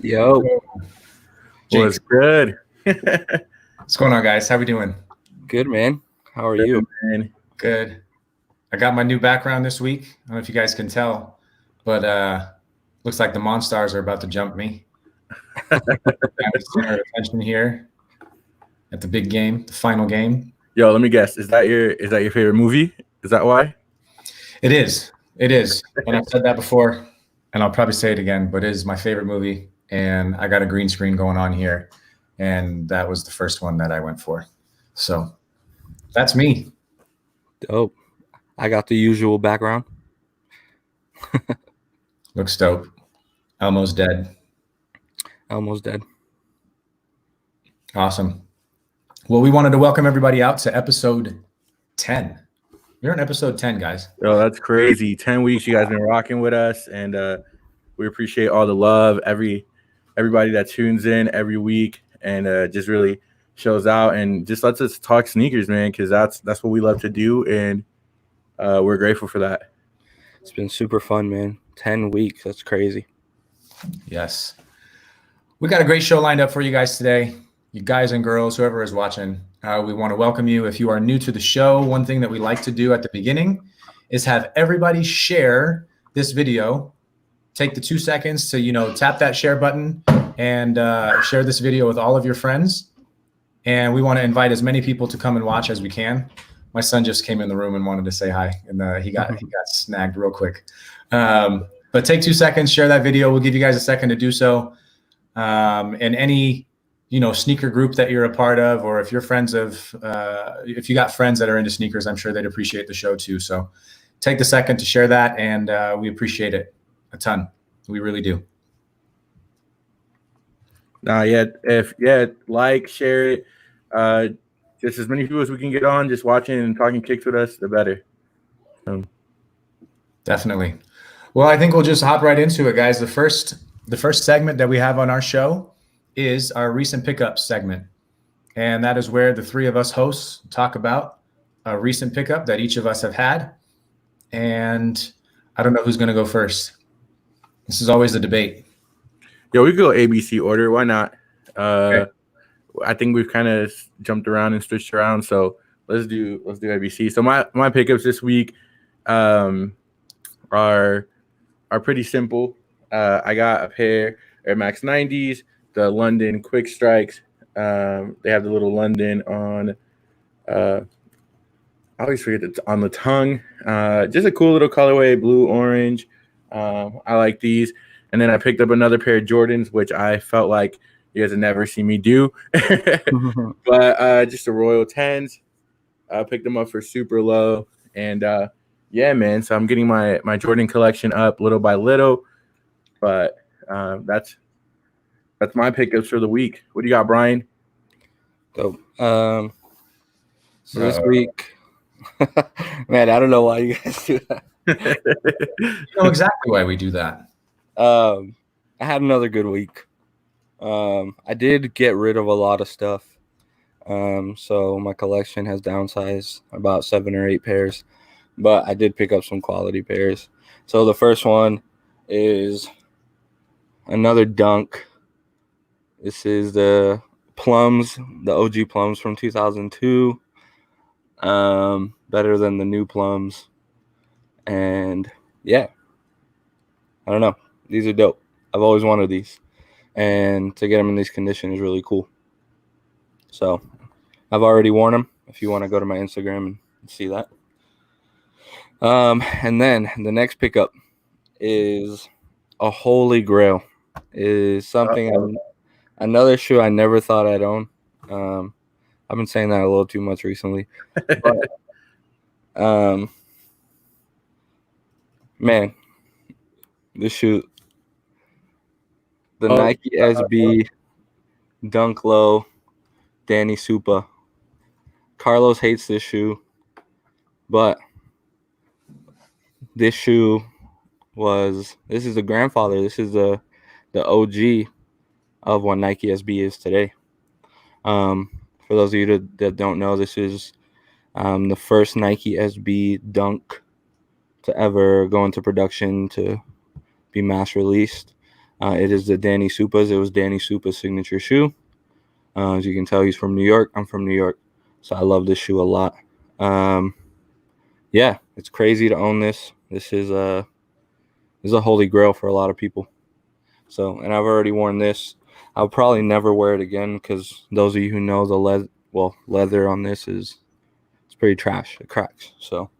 Yo, What's good? What's going on, guys? How we doing? good, man. How are you? Man. Good. I got my new background this week. I don't know if you guys can tell, but looks like the Monstars are about to jump me. I'm the center of attention here at the big game, the final game. Yo, let me guess. Is that your favorite movie? Is that why? It is. It is. And I've said that before, and I'll probably say it again, but it is my favorite movie. And I got a green screen going on here, and that was the first one that I went for. So that's me. Dope. I got the usual background. Looks dope. Elmo's dead. Almost dead. Awesome. Well, we wanted to welcome everybody out to episode 10. We're on episode 10, guys. Yo, that's crazy. 10 weeks you guys been rocking with us, and we appreciate all the love, everybody that tunes in every week and just really shows out and just lets us talk sneakers, man, because that's what we love to do, and we're grateful for that. It's been super fun, man. 10 weeks. That's crazy. Yes. We got a great show lined up for you guys today. You guys and girls, whoever is watching, we want to welcome you. If you are new to the show, one thing that we like to do at the beginning is have everybody share this video. Take the 2 seconds to, tap that share button and share this video with all of your friends. And we want to invite as many people to come and watch as we can. My son just came in the room and wanted to say hi, and he got snagged real quick. But take 2 seconds, share that video. We'll give you guys a second to do so. And any, sneaker group that you're a part of, or if you're if you got friends that are into sneakers, I'm sure they'd appreciate the show too. So take the second to share that, and we appreciate it a ton. We really do. Like, share it. Just as many people as we can get on, just watching and talking kicks with us, the better. Definitely. Well, I think we'll just hop right into it, guys. The first segment that we have on our show is our recent pickups segment. And that is where the three of us hosts talk about a recent pickup that each of us have had. And I don't know who's going to go first. This is always a debate. Yo, we could go ABC order. Why not? Okay. I think we've kind of jumped around and switched around, so let's do ABC. So my pickups this week are pretty simple. I got a pair Air Max 90s, the London Quick Strikes. They have the little London on. I always forget it's on the tongue. Just a cool little colorway, blue, orange. I like these. And then I picked up another pair of Jordans, which I felt like you guys have never seen me do. But just the Royal 10s. I picked them up for super low. And yeah, man. So I'm getting my Jordan collection up little by little. But that's my pickups for the week. What do you got, Brian? So this week, man, I don't know why you guys do that. You know exactly why we do that. I I had another good week. I did get rid of a lot of stuff. So my collection has downsized about 7 or 8 pairs, but I did pick up some quality pairs. So the first one is another Dunk. This is the Plums, the OG Plums from 2002. Better than the new Plums. And yeah, I don't know. These are dope. I've always wanted these. And to get them in these conditions is really cool. So I've already worn them. If you want to go to my Instagram and see that. And then the next pickup is a holy grail. Is something another shoe I never thought I'd own. I've been saying that a little too much recently. But, man, this shoe, the Nike SB Dunk Low Danny Supa. Carlos hates this shoe, but this shoe this is the grandfather. This is the OG of what Nike SB is today. For those of you that don't know, this is the first Nike SB Dunk to ever go into production to be mass released. It is the Danny Supa's. It was Danny Supa's signature shoe. As you can tell, he's from New York. I'm from New York, so I love this shoe a lot. Yeah, it's crazy to own this. This is a holy grail for a lot of people. So, and I've already worn this. I'll probably never wear it again because those of you who know the leather on this it's pretty trash. It cracks. So,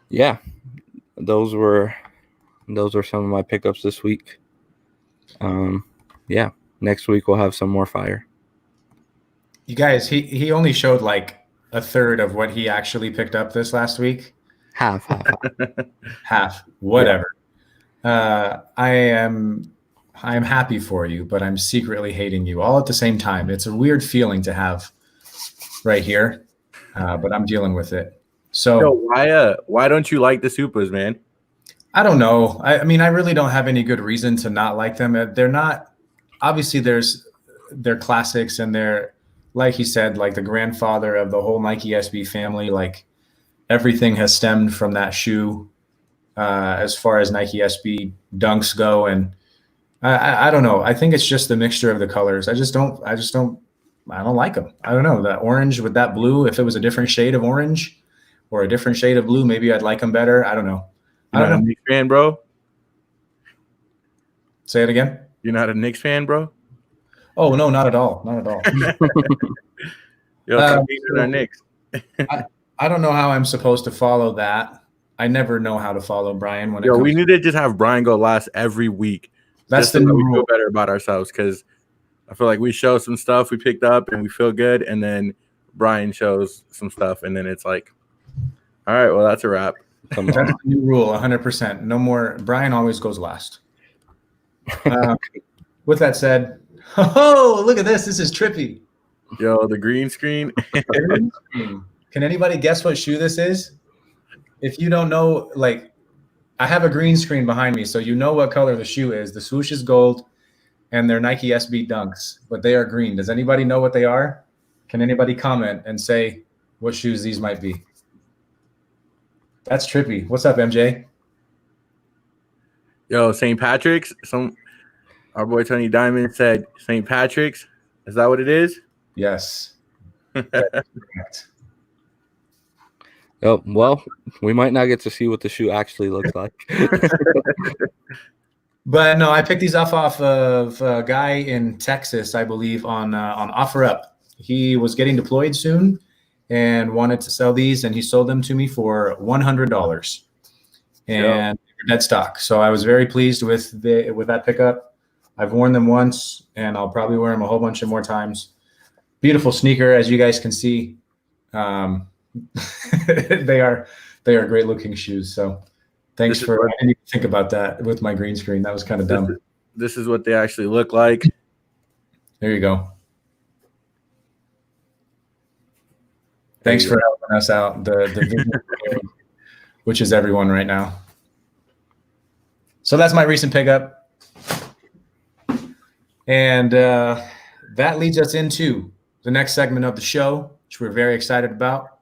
yeah, those were some of my pickups this week. Yeah, next week we'll have some more fire. You guys, he only showed like a third of what he actually picked up this last week. Half. Whatever. Yeah. I am happy for you, but I'm secretly hating you all at the same time. It's a weird feeling to have right here, but I'm dealing with it. So why don't you like the Supas, man? I don't know. I mean, I really don't have any good reason to not like them. They're not, obviously they're classics, and they're, like he said, like the grandfather of the whole Nike SB family. Like everything has stemmed from that shoe as far as Nike SB Dunks go. And I don't know. I think it's just the mixture of the colors. I don't like them. I don't know. That orange with that blue, if it was a different shade of orange or a different shade of blue, maybe I'd like them better. I don't know. You're not a Knicks fan, bro? Say it again. You're not a Knicks fan, bro? Oh, no, not at all. Not at all. You're Knicks. I don't know how I'm supposed to follow that. I never know how to follow Brian when we need to just have Brian go last every week. That's the new rule. We feel better about ourselves because I feel like we show some stuff we picked up and we feel good, and then Brian shows some stuff, and then it's like, all right, well, that's a wrap. That's the new rule, 100%. No more. Brian always goes last. With that said, oh, look at this. This is trippy. Yo, the green screen. Can anybody guess what shoe this is? If you don't know, like, I have a green screen behind me, so you know what color the shoe is. The swoosh is gold, and they're Nike SB Dunks, but they are green. Does anybody know what they are? Can anybody comment and say what shoes these might be? That's trippy. What's up, MJ? Yo, St. Patrick's. Our boy Tony Diamond said St. Patrick's. Is that what it is? Yes. Oh, well, we might not get to see what the shoe actually looks like. But no, I picked these off of a guy in Texas, I believe, on OfferUp. He was getting deployed soon and wanted to sell these, and he sold them to me for $100, and dead stock. So I was very pleased with that pickup. I've worn them once, and I'll probably wear them a whole bunch of more times. Beautiful sneaker, as you guys can see. They are great looking shoes. So thanks I didn't even think about that with my green screen. That was kind of dumb. This is what they actually look like. There you go. Thanks for helping us out, which is everyone right now. So that's my recent pickup. And that leads us into the next segment of the show, which we're very excited about.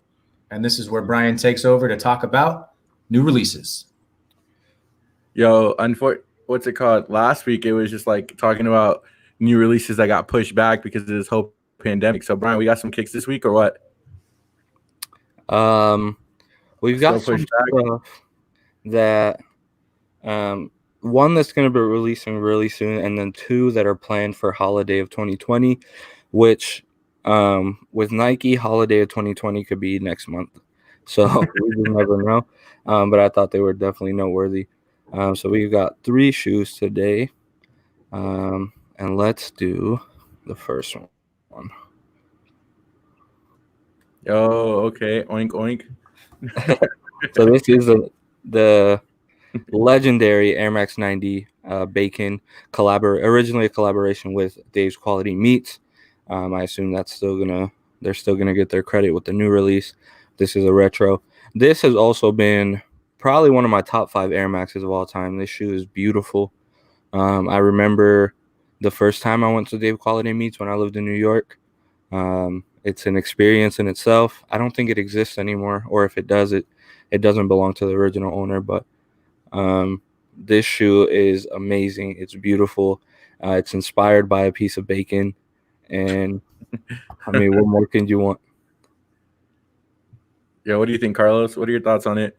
And this is where Brian takes over to talk about new releases. Yo, what's it called? Last week it was just like talking about new releases that got pushed back because of this whole pandemic. So Brian, we got some kicks this week or what? We've got some stuff that one that's going to be releasing really soon, and then two that are planned for holiday of 2020, which with Nike, holiday of 2020 could be next month. So we just never know. But I thought they were definitely noteworthy. So we've got 3 shoes today. And let's do the first one. Oh, okay. Oink, oink. So this is the legendary Air Max 90 Bacon originally a collaboration with Dave's Quality Meats. I assume they're still gonna get their credit with the new release. This is a retro. This has also been probably one of my top 5 Air Maxes of all time. This shoe is beautiful. I remember the first time I went to Dave Quality Meats when I lived in New York. It's an experience in itself. I don't think it exists anymore, or if it does, it doesn't belong to the original owner. But this shoe is amazing. It's beautiful. It's inspired by a piece of bacon. And I mean, what more can you want? Yeah, what do you think, Carlos? What are your thoughts on it?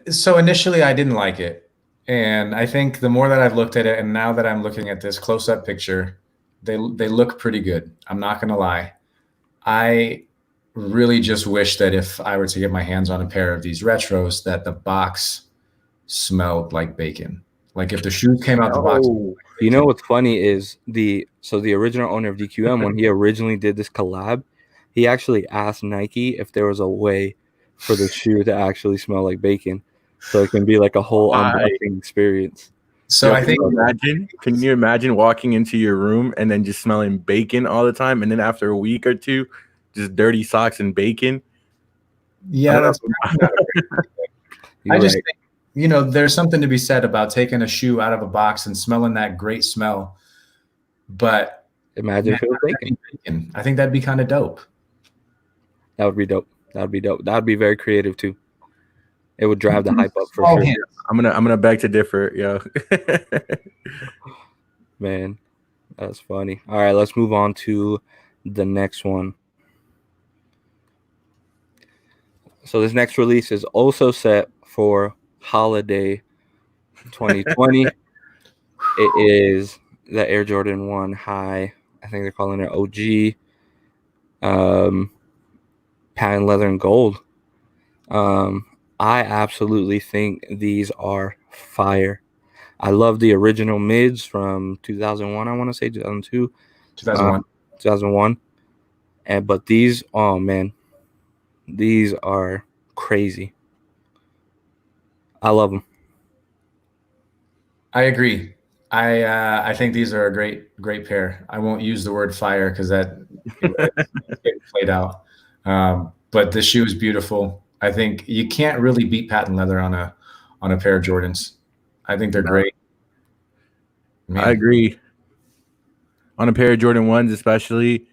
So initially I didn't like it. And I think the more that I've looked at it, and now that I'm looking at this close-up picture, they look pretty good. I'm not going to lie. I really just wish that if I were to get my hands on a pair of these retros, that the box smelled like bacon. Like if the shoe came out the box. You know what's funny is the original owner of DQM, when he originally did this collab, he actually asked Nike if there was a way for the shoe to actually smell like bacon, so it can be like a whole unboxing experience. So yeah, I think can you imagine walking into your room and then just smelling bacon all the time, and then after a week or two, just dirty socks and bacon? Yeah, that's I just think, you know, there's something to be said about taking a shoe out of a box and smelling that great smell. But imagine if it was bacon. I think that'd be kind of dope. That would be dope. That'd be dope. That'd be very creative too. It would drive the hype up for sure. I'm gonna beg to differ, yo. Man, that's funny. All right, let's move on to the next one. So this next release is also set for holiday 2020. It is the Air Jordan 1 High. I think they're calling it OG. Patent leather and gold. I absolutely think these are fire. I love the original mids from 2001. I want to say 2002, 2001. But these, oh man, these are crazy. I love them. I agree. I think these are a great pair. I won't use the word fire because that played out. But this shoe is beautiful. I think you can't really beat patent leather on a pair of Jordans. I think they're great. Man. I agree. On a pair of Jordan 1s especially.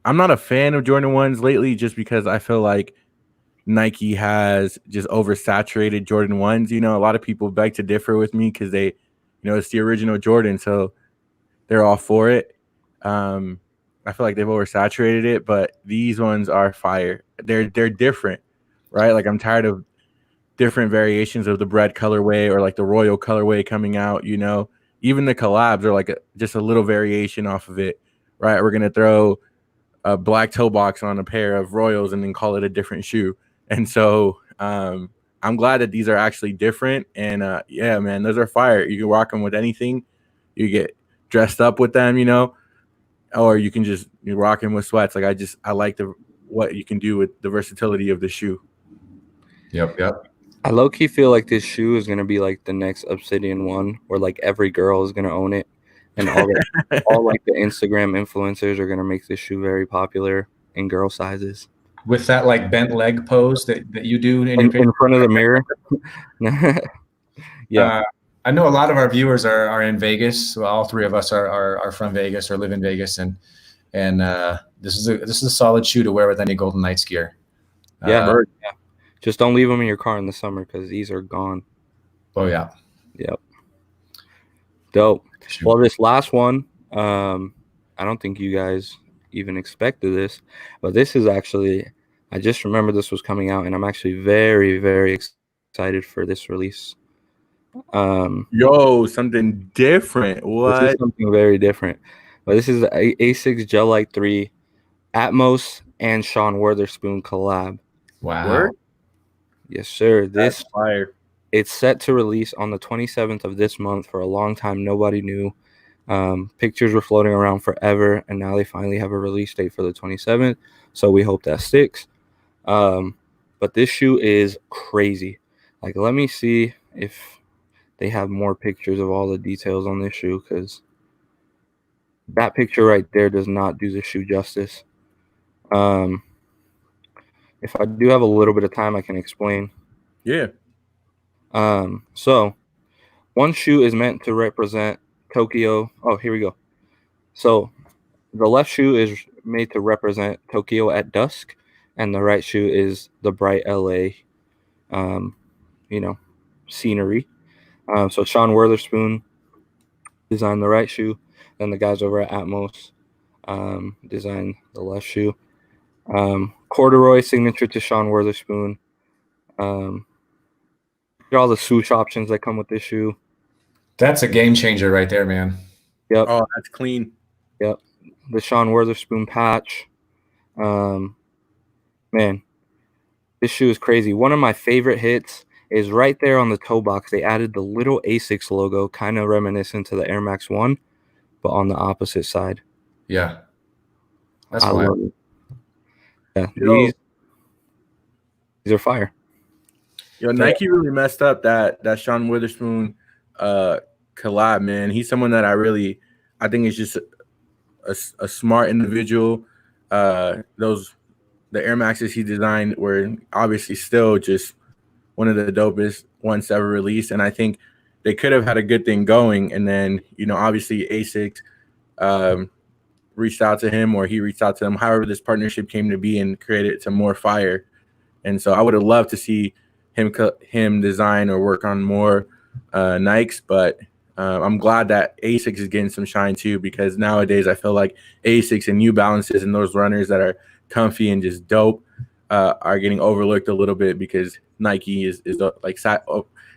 I'm not a fan of Jordan 1s lately just because I feel like Nike has just oversaturated Jordan 1s. You know, a lot of people beg to differ with me because they, you know, it's the original Jordan, so they're all for it. I feel like they've oversaturated it, but these ones are fire. They're different, right? Like I'm tired of different variations of the bread colorway or like the royal colorway coming out, you know. Even the collabs are like just a little variation off of it, right? We're going to throw a black toe box on a pair of royals and then call it a different shoe. And so I'm glad that these are actually different. And yeah, man, those are fire. You can rock them with anything. You get dressed up with them, you know, or you can just rock them with sweats. Like I like what you can do with the versatility of the shoe. Yep. I low-key feel like this shoe is going to be like the next Obsidian 1 where like every girl is going to own it. And all like the Instagram influencers are going to make this shoe very popular in girl sizes. With that like bent leg pose that you do in front of the mirror. Yeah. I know a lot of our viewers are in Vegas. Well, all three of us are from Vegas or live in Vegas, and this is a solid shoe to wear with any Golden Knights gear. Yeah, Bird. yeah. Just don't leave them in your car in the summer because these are gone. Oh yeah. Yep. Dope. Well, this last one, I don't think you guys even expected this, but this is actually, I just remember this was coming out, and I'm actually very, very excited for this release. Yo, something different. This What? is something very different. But this is the ASICS Gel Light 3 Atmos and Sean Wotherspoon collab. Wow. Word? Yes, sir. That's fire. It's set to release on the 27th of this month. For a long time, nobody knew. Pictures were floating around forever, and now they finally have a release date for the 27th. So we hope that sticks. But this shoe is crazy. Like, let me see if they have more pictures of all the details on this shoe, because that picture right there does not do the shoe justice. If I do have a little bit of time, I can explain. Yeah. So one shoe is meant to represent Tokyo. Oh, here we go. So the left shoe is made to represent Tokyo at dusk, and the right shoe is the bright LA, scenery. So Sean Wotherspoon designed the right shoe, then the guys over at Atmos designed the left shoe. Corduroy signature to Sean Wotherspoon. All the swoosh options that come with this shoe. That's a game changer right there, man. Yep. Oh, that's clean. Yep. The Sean Wotherspoon patch. Man, this shoe is crazy. One of my favorite hits is right there on the toe box. They added the little ASICS logo, kind of reminiscent to the Air Max 1, but on the opposite side. Yeah. That's I wild. love it. Yeah, Yo. these are fire. Yo, Nike really messed up that Sean Wotherspoon collab, man. He's someone that I think is just a smart individual. The Air Maxes he designed were obviously still just one of the dopest ones ever released, and I think they could have had a good thing going. And then, obviously ASICS reached out to him, or he reached out to them. However, this partnership came to be and created some more fire. And so I would have loved to see him design or work on more Nikes, but I'm glad that ASICS is getting some shine too, because nowadays I feel like ASICS and New Balances and those runners that are comfy and just dope are getting overlooked a little bit, because Nike is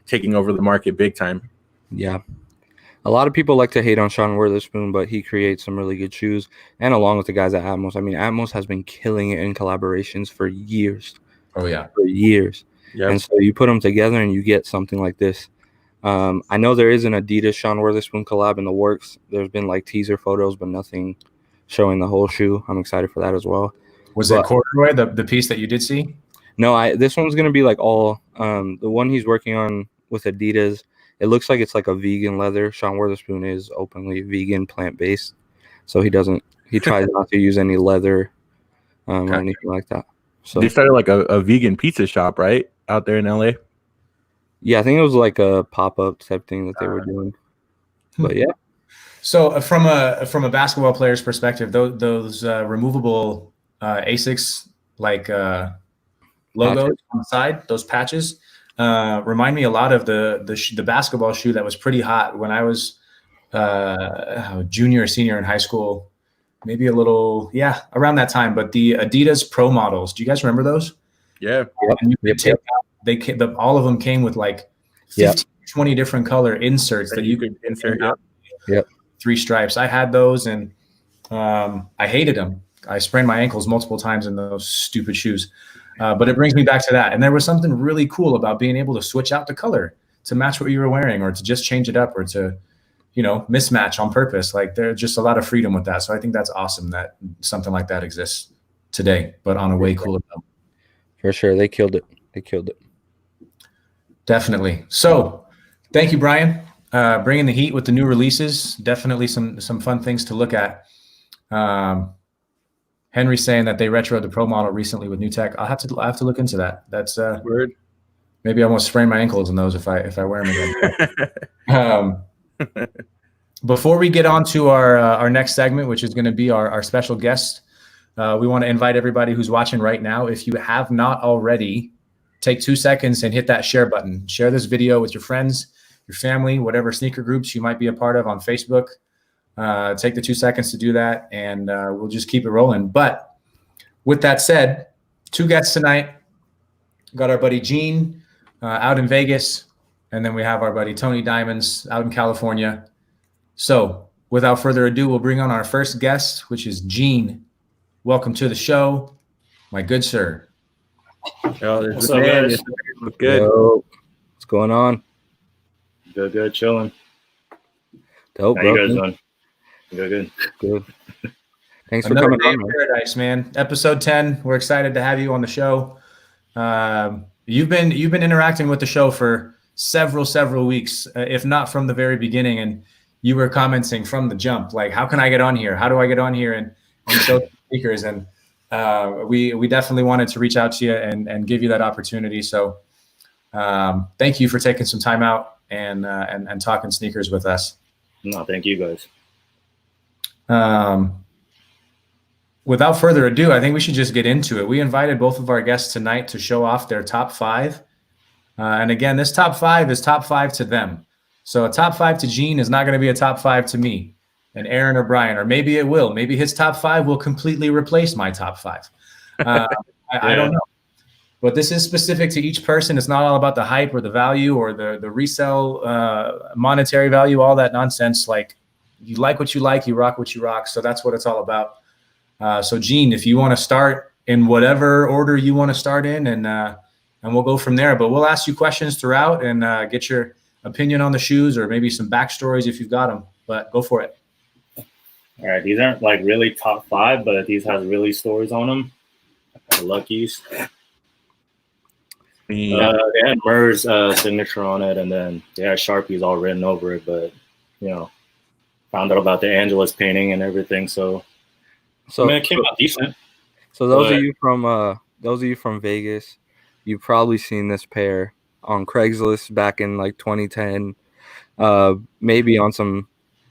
taking over the market big time. Yeah. A lot of people like to hate on Sean Wotherspoon, but he creates some really good shoes, and along with the guys at Atmos. I mean, Atmos has been killing it in collaborations for years. Oh, yeah. For years. Yep. And so you put them together and you get something like this. I know there is an Adidas Sean Wotherspoon collab in the works. There's been like teaser photos, but nothing showing the whole shoe. I'm excited for that as well. Was it corduroy, the piece that you did see? No, this one's going to be like all the one he's working on with Adidas. It looks like it's like a vegan leather. Sean Wotherspoon is openly vegan, plant-based. So he tries not to use any leather or anything like that. So they started like a vegan pizza shop, right, out there in LA. Yeah, I think it was like a pop-up type thing that they were doing. But yeah. So from a basketball player's perspective, those removable ASICS like logos on the side, those patches, remind me a lot of the basketball shoe that was pretty hot when I was junior or senior in high school. Maybe a little, around that time. But the Adidas Pro models, do you guys remember those? Yeah. And you could take out, all of them came with like 15, 20 different color inserts that you could insert. Yep. 3 stripes. I had those, and I hated them. I sprained my ankles multiple times in those stupid shoes. But it brings me back to that. And there was something really cool about being able to switch out the color to match what you were wearing, or to just change it up, or to mismatch on purpose. Like, there's just a lot of freedom with that. So I think that's awesome that something like that exists today, but on a way cooler level. For sure. They killed it. Definitely. So thank you, Brian. Bringing the heat with the new releases. Definitely some fun things to look at. Henry's saying that they retroed the Pro model recently with new tech. I'll have to look into that. That's word. Maybe I almost sprain my ankles in those if I wear them again. Before we get on to our next segment, which is going to be our special guest, we want to invite everybody who's watching right now, if you have not already, take 2 seconds and hit that share button. Share this video with your friends, your family, whatever sneaker groups you might be a part of on Facebook. Take the 2 seconds to do that, and we'll just keep it rolling. But with that said, 2 guests tonight. Got our buddy Gene out in Vegas, and then we have our buddy Tony Diamonds out in California. So without further ado, we'll bring on our first guest, which is Gene. Welcome to the show, my good sir. Yo, What's up, guys? Look good. Yo, what's going on? Good, chilling. Dope, How bro. you guys doing? Good. Good. Thanks for Another coming day on, in man. paradise, man. Episode 10. We're excited to have you on the show. You've been interacting with the show for several weeks, if not from the very beginning, and you were commenting from the jump, like, how can I get on here? How do I get on here and show the speakers? And we definitely wanted to reach out to you and give you that opportunity. So thank you for taking some time out and talking sneakers with us. No, thank you guys. Without further ado, I think we should just get into it. We invited both of our guests tonight to show off their top 5. And again, this top 5 is top 5 to them. So a top 5 to Gene is not going to be a top 5 to me and Aaron or Brian, or maybe it will. Maybe his top 5 will completely replace my top 5. I don't know. But this is specific to each person. It's not all about the hype or the value or the resale monetary value, all that nonsense. Like, you like what you like, you rock what you rock. So that's what it's all about. So Gene, if you want to start in whatever order you want to start in, and we'll go from there. But we'll ask you questions throughout and get your opinion on the shoes, or maybe some backstories if you've got them. But go for it. All right, these aren't like really top 5, but these has really stories on them. The Luckies. They had Murr's signature on it, and then they had Sharpies all written over it. But found out about the Angelus painting and everything. So I mean, it came out decent. So those of you from Vegas, you've probably seen this pair on Craigslist back in like 2010, maybe on some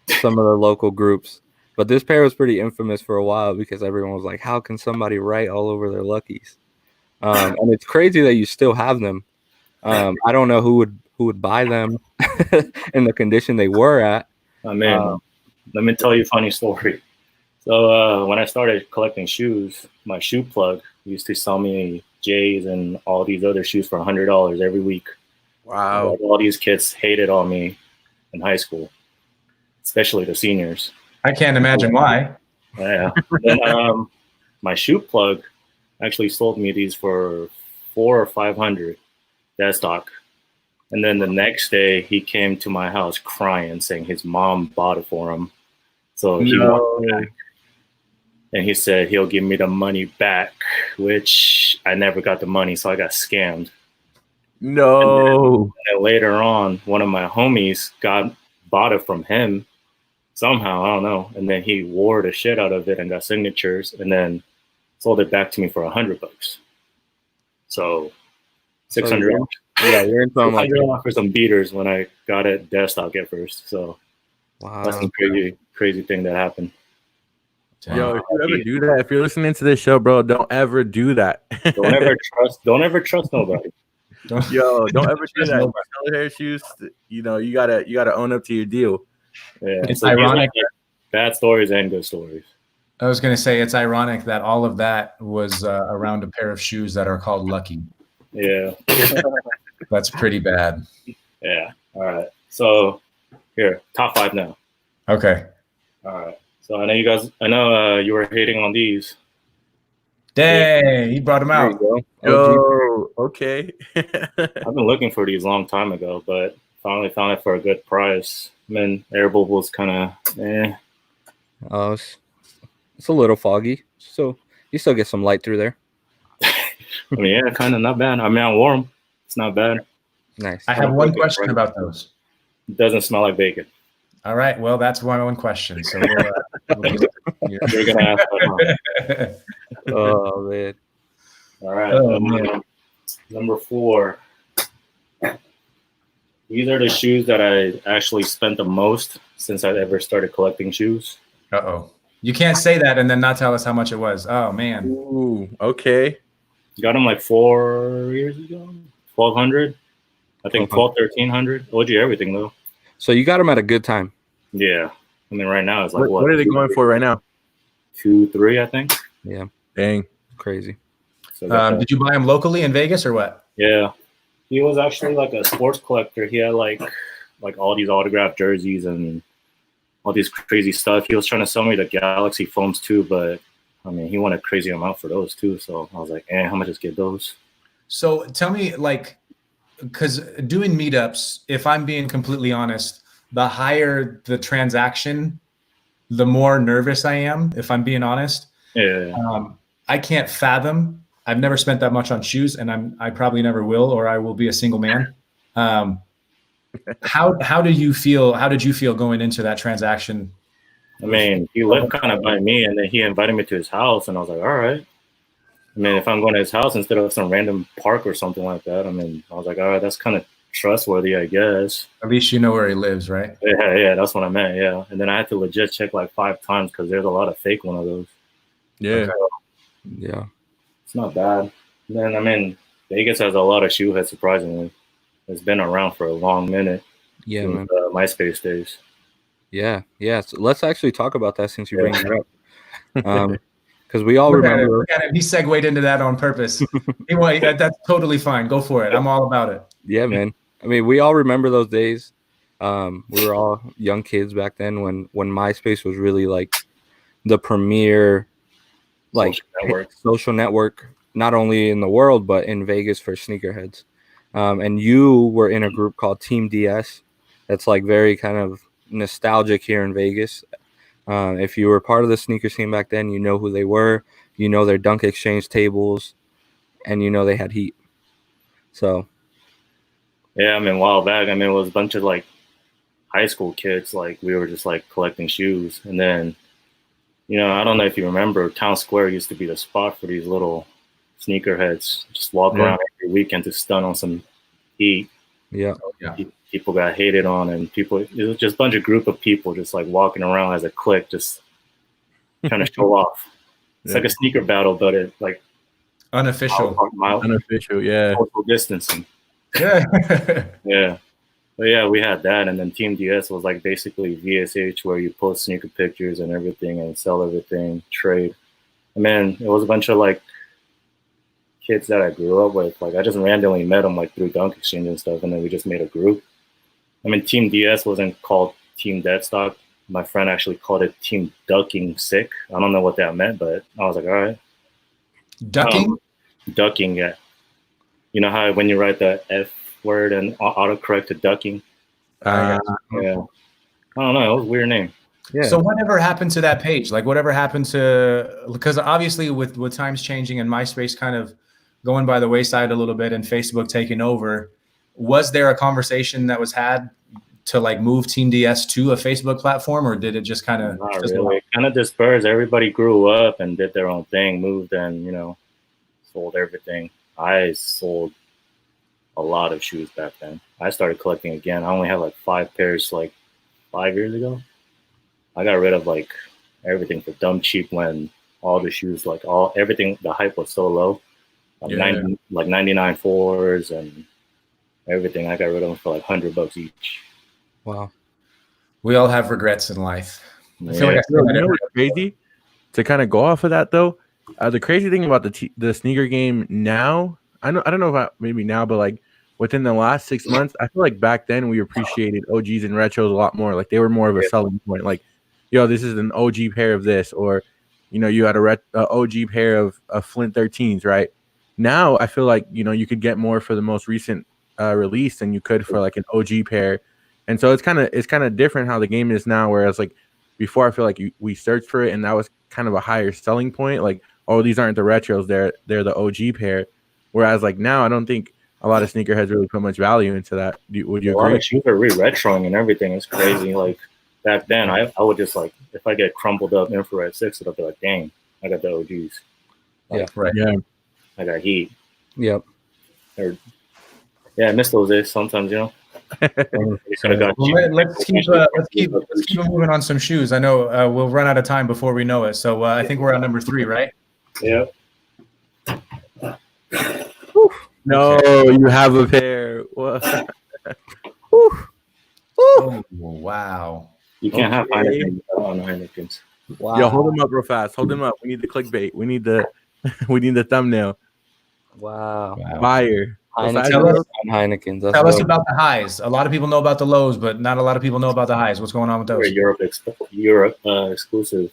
of the local groups. But this pair was pretty infamous for a while because everyone was like, how can somebody write all over their Luckies? And it's crazy that you still have them. I don't know who would buy them in the condition they were at. I mean, let me tell you a funny story. So when I started collecting shoes, my shoe plug used to sell me J's and all these other shoes for $100 every week. Wow. Like, all these kids hated on me in high school, especially the seniors. I can't imagine why. Yeah. Then my shoe plug actually sold me these for $400 or $500 dead stock. And then the next day he came to my house crying, saying his mom bought it for him. So he wanted it back. And he said he'll give me the money back, which I never got the money, so I got scammed. No. And then later on, one of my homies bought it from him somehow, I don't know. And then he wore the shit out of it and got signatures, and then sold it back to me for $100. So $600. Yeah, you're in some like $600 for some beaters when I got it dead stock at first. So wow. that's some crazy thing that happened. Yo, if you ever do that, if you're listening to this show, bro, don't ever do that. Don't ever trust nobody. Yo, don't ever do that. Color hair shoes, you gotta own up to your deal. Yeah, It's so these are ironic. like bad stories and good stories. I was going to say it's ironic that all of that was around a pair of shoes that are called Lucky. Yeah, That's pretty bad. yeah. All right. So here, top 5 now. Okay. All right. So I know you were hating on these. Dang, he brought them There out. you go. Yo, okay. I've been looking for these a long time ago, but finally found it for a good price. I mean, Air Bubble's kind of Oh, it's a little foggy, so you still get some light through there. I mean, yeah, kind of not bad. I mean, I wore them. It's not bad. Nice. I have one question about those. It doesn't smell like bacon. All right. Well, that's one question. So You're gonna ask that now. Oh man. All right. Oh, man. Number 4. These are the shoes that I actually spent the most since I ever started collecting shoes. Uh-oh. You can't say that and then not tell us how much it was. Oh, man. Ooh, okay. Got them like 4 years ago. 1,200. I think 1,1300. OG everything though. So you got them at a good time. Yeah. I mean, right now it's like What are they going for right now? 2-3, I think. Yeah. Dang. Crazy. So Did you buy them locally in Vegas or what? yeah. He was actually like a sports collector. He had like all these autographed jerseys and all these crazy stuff. He was trying to sell me the Galaxy foams too, but I mean, he wanted a crazy amount for those too. So I was like, how much just get those? So tell me, like, because doing meetups, if I'm being completely honest, the higher the transaction, the more nervous I am, if I'm being honest. Yeah. I can't fathom. I've never spent that much on shoes, and I probably never will, or I will be a single man. How do you feel? How did you feel going into that transaction? I mean, he lived kind of by me, and then he invited me to his house, and I was like, all right. I mean, if I'm going to his house instead of some random park or something like that, I mean, I was like, all right, that's kind of trustworthy, I guess. At least you know where he lives, right? Yeah, that's what I meant, yeah. And then I had to legit check like 5 times because there's a lot of fake one of those. Yeah. Okay. Yeah. It's not bad. And then, I mean, Vegas has a lot of shoe heads, surprisingly. It's been around for a long minute. Yeah, since, man. MySpace days. Yeah. So let's actually talk about that since you bring it up. Because we all remember. Look at it. He segued into that on purpose. Anyway, that's totally fine. Go for it. I'm all about it. Yeah, man. I mean, we all remember those days. We were all young kids back then when MySpace was really like the premier like social network, not only in the world but in Vegas for sneakerheads. And you were in a group called Team DS. That's like very kind of nostalgic here in Vegas. If you were part of the sneaker scene back then, you know who they were. You know their Dunk Exchange tables, and you know they had heat. So. Yeah, I mean, a while back, I mean, it was a bunch of like high school kids. Like we were just like collecting shoes, and then, you know, I don't know if you remember, Town Square used to be the spot for these little sneakerheads. Just walk around every weekend to stun on some heat. Yeah. People got hated on, and it was just a bunch of group of people just like walking around as a clique, just trying to show off. It's like a sneaker battle, but it like unofficial, yeah, social distancing. Yeah. Yeah. But yeah, we had that, and then Team DS was like basically VSH, where you post sneaker pictures and everything and sell everything, trade. I mean, it was a bunch of like kids that I grew up with. Like I just randomly met them like through Dunk Exchange and stuff, and then we just made a group. I mean, Team DS wasn't called Team Deadstock. My friend actually called it Team Ducking Sick. I don't know what that meant, but I was like, all right. Ducking? Ducking, yeah. You know how when you write the F word and autocorrect to ducking? Yeah. I don't know. It was a weird name. Yeah. So whatever happened to that page? Like whatever happened to, because obviously with times changing and MySpace kind of going by the wayside a little bit and Facebook taking over, was there a conversation that was had to like move Team DS to a Facebook platform, or did it just kind of? Not really. It kind of dispersed. Everybody grew up and did their own thing, moved and, you know, sold everything. I sold a lot of shoes back then. I started collecting again. I only had like 5 pairs like 5 years ago. I got rid of like everything for dumb cheap when all the shoes, like everything, the hype was so low. Like 99 fours and everything. I got rid of them for like $100 each. Wow. We all have regrets in life. I feel like I you know what's crazy? To kind of go off of that though, the crazy thing about the sneaker game now, I don't know about maybe now, but like within the last 6 months, I feel like back then we appreciated OGs and retros a lot more. Like they were more of a selling point. Like, yo, this is an OG pair of this, or you know, you had a OG pair of Flint 13s, right? Now I feel like, you know, you could get more for the most recent release than you could for like an OG pair, and so it's kind of different how the game is now. Whereas like before, I feel like we searched for it, and that was kind of a higher selling point. Like, oh, these aren't the retros; they're the OG pair. Whereas like now, I don't think a lot of sneakerheads really put much value into that. Would you agree? A lot of shoes are retroing and everything. It's crazy. Like back then, I would just like, if I get crumpled up infrared 6, it'll be like, dang, I got the OGs. Like, yeah. I got heat. Yep. I miss those days sometimes, you know. So, let's keep it moving on some shoes. I know we'll run out of time before we know it. So I think we're on number 3, right? Yeah. No, you have a pair. What? Oh, wow. You can't have Okay. Heineken on Heinekens. Wow. Yo, hold him up real fast. Hold him up. We need the clickbait. We need the thumbnail. Wow. Fire. What size Tell are us- those? Heinekens. That's Tell us dope. about the highs. A lot of people know about the lows, but not a lot of people know about the highs. What's going on with They're those? Europe exclusive.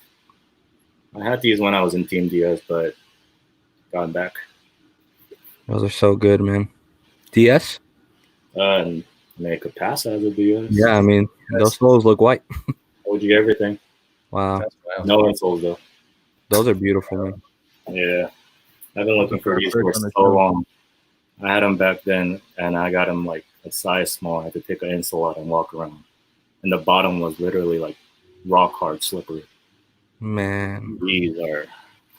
I had these when I was in Team DS, but gone back. Those are so good, man. DS? And make a pass as a DS. Yeah, I mean, those soles look white. Told you everything. Wow. That's wild. No insoles though. Those are beautiful, man. Yeah. I've been looking for these First for on the so show. long. I had them back then, and I got them like a size small. I had to take an insole out and walk around. And the bottom was literally like rock hard, slippery. Man. These are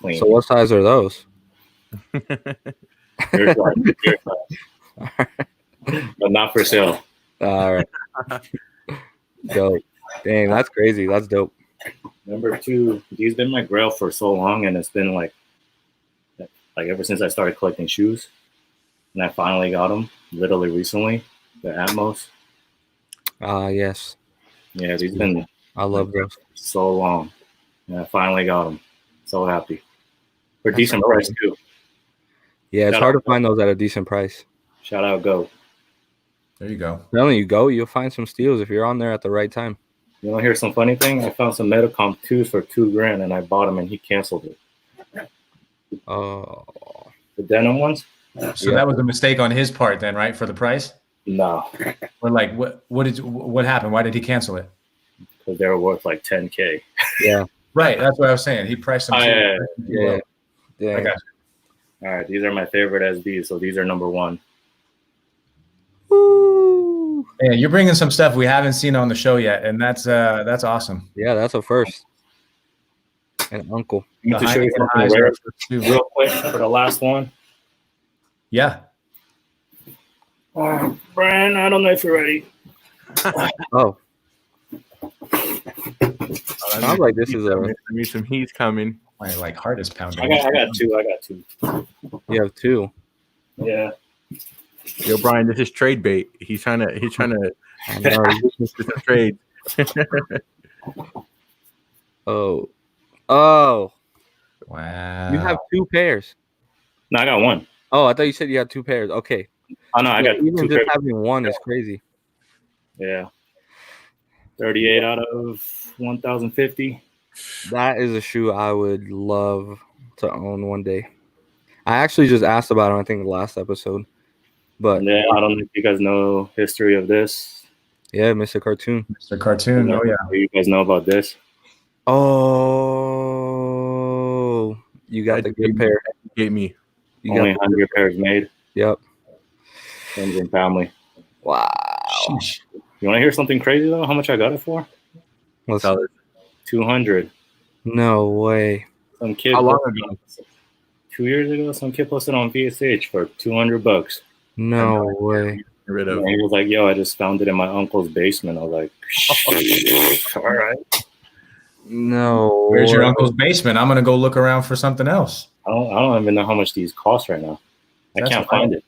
clean. So what size are those? Your size. But not for sale. All right. Dope. Dang, that's crazy. That's dope. Number 2, these been my grail for so long, and it's been like ever since I started collecting shoes, and I finally got them literally recently. The Atmos. Yes. Yeah, these been I love those. so long, and I finally got them. So happy for decent price too. Yeah, it's Shout hard out. to find those at a decent price. Shout out, Go. There you go. I'm telling you, go, you'll find some steals if you're on there at the right time. You want to hear some funny thing? I found some Metacom 2s for $2,000, and I bought them, and he canceled it. Oh, The denim ones? So Yeah. that was a mistake on his part then, right? For the price? No, Or like what happened? Why did he cancel it? because they were worth like $10K. yeah. Right, that's what I was saying. He priced them. Oh, yeah, Yeah. I Yeah. got All right, these are my favorite SBs, so these are number 1. Woo. Yeah, you're bringing some stuff we haven't seen on the show yet, and that's awesome. Yeah, that's a first. And uncle. I need The to show you Heineken something highs rare are too. real quick for the last one. Yeah. Brian, I don't know if you're ready. Oh, sounds like this is a. I mean, some heat's coming. My like heart is pounding. I got two. You have two. Yeah. Yo, Brian, this is trade bait. He's trying to I know. do some trade. Oh, Wow. you have two pairs. No, I got one. Oh, I thought you said you had two pairs. Okay. Oh no, I got Even two just pairs. having one is crazy. Yeah. 38 out of 1,050. That is a shoe I would love to own one day. I actually just asked about it, I think, the last episode. But And then I don't know if you guys know history of this. yeah, Mr. Cartoon. Mr. Cartoon. Oh yeah. You guys know about this? Oh, you got the good pair. Gave me. You Only got 100 pairs made. yep. Friends and family. Wow. Sheesh. You want to hear something crazy though? How much I got it for? Let's, Tell us. 200. no way. Some kid. How long posted- ago? 2 years ago, some kid posted on VSH for $200. No way. Get rid of. And he was like, "Yo, I just found it in my uncle's basement." I was like, "All right." No. Where's your way. uncle's basement? I'm gonna go look around for something else. I don't even know how much these cost right now. I That's can't wild. find it.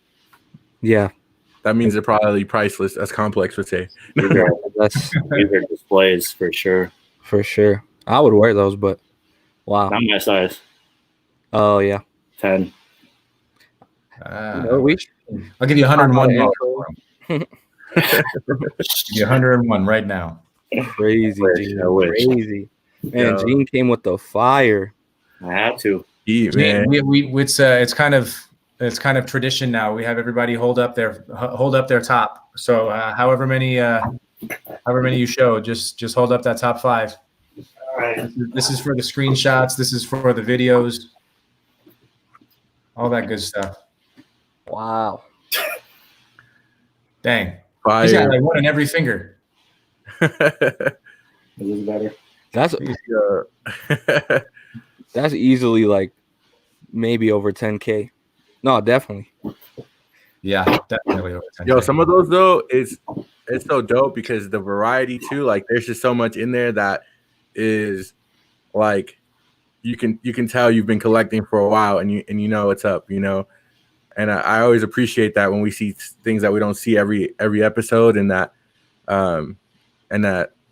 Yeah, That means they're probably priceless, as Complex would say. These are, that's these are displays for sure. for sure. I would wear those, but wow. Not my size. Oh yeah. 10. No, we I'll give you $101. Intro. Give you 101 right now. Crazy, wish, Gene. I wish. Crazy. Man, Yo. Gene came with the fire. I had to. Man. It's kind of tradition now. We have everybody hold up their top. So however many you show, just hold up that top 5. All right. This is for the screenshots. This is for the videos. All that good stuff. Wow. Dang. He's got Fire. like one in every finger. Is this better? That's that's easily like maybe over 10K. No, definitely. Yeah, definitely over 10K. Yo, some of those though, it's so dope because the variety too. Like, there's just so much in there that is like you can tell you've been collecting for a while, and you know what's up, you know. And I always appreciate that when we see things that we don't see every episode, and that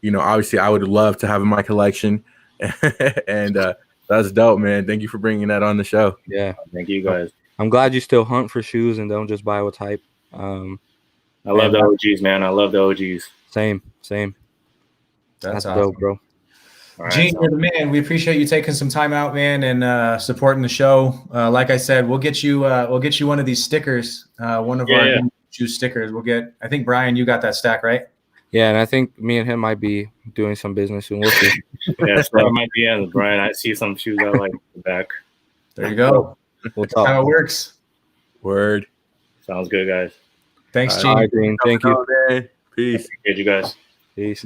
you know, obviously I would love to have in my collection, and that's dope, man. Thank you for bringing that on the show. Yeah, Thank you guys. I'm glad you still hunt for shoes and don't just buy what's hype. I love the OGs, man. I love the OGs. Same. That's dope, awesome. bro. All right, Gene, you're the man. We appreciate you taking some time out, man, and supporting the show. Like I said, we'll get you one of these stickers, one of our shoe stickers. I think Brian, you got that stack, right? Yeah, and I think me and him might be doing some business soon. We'll see. Yeah, so I might be in, Brian. I see some shoes I like in the back. There you go. We'll That's how talk. it works. Word. Sounds good, guys. Thanks, All Gene. All right, Dean. Thank you. Man. Peace. Appreciate you guys. Peace.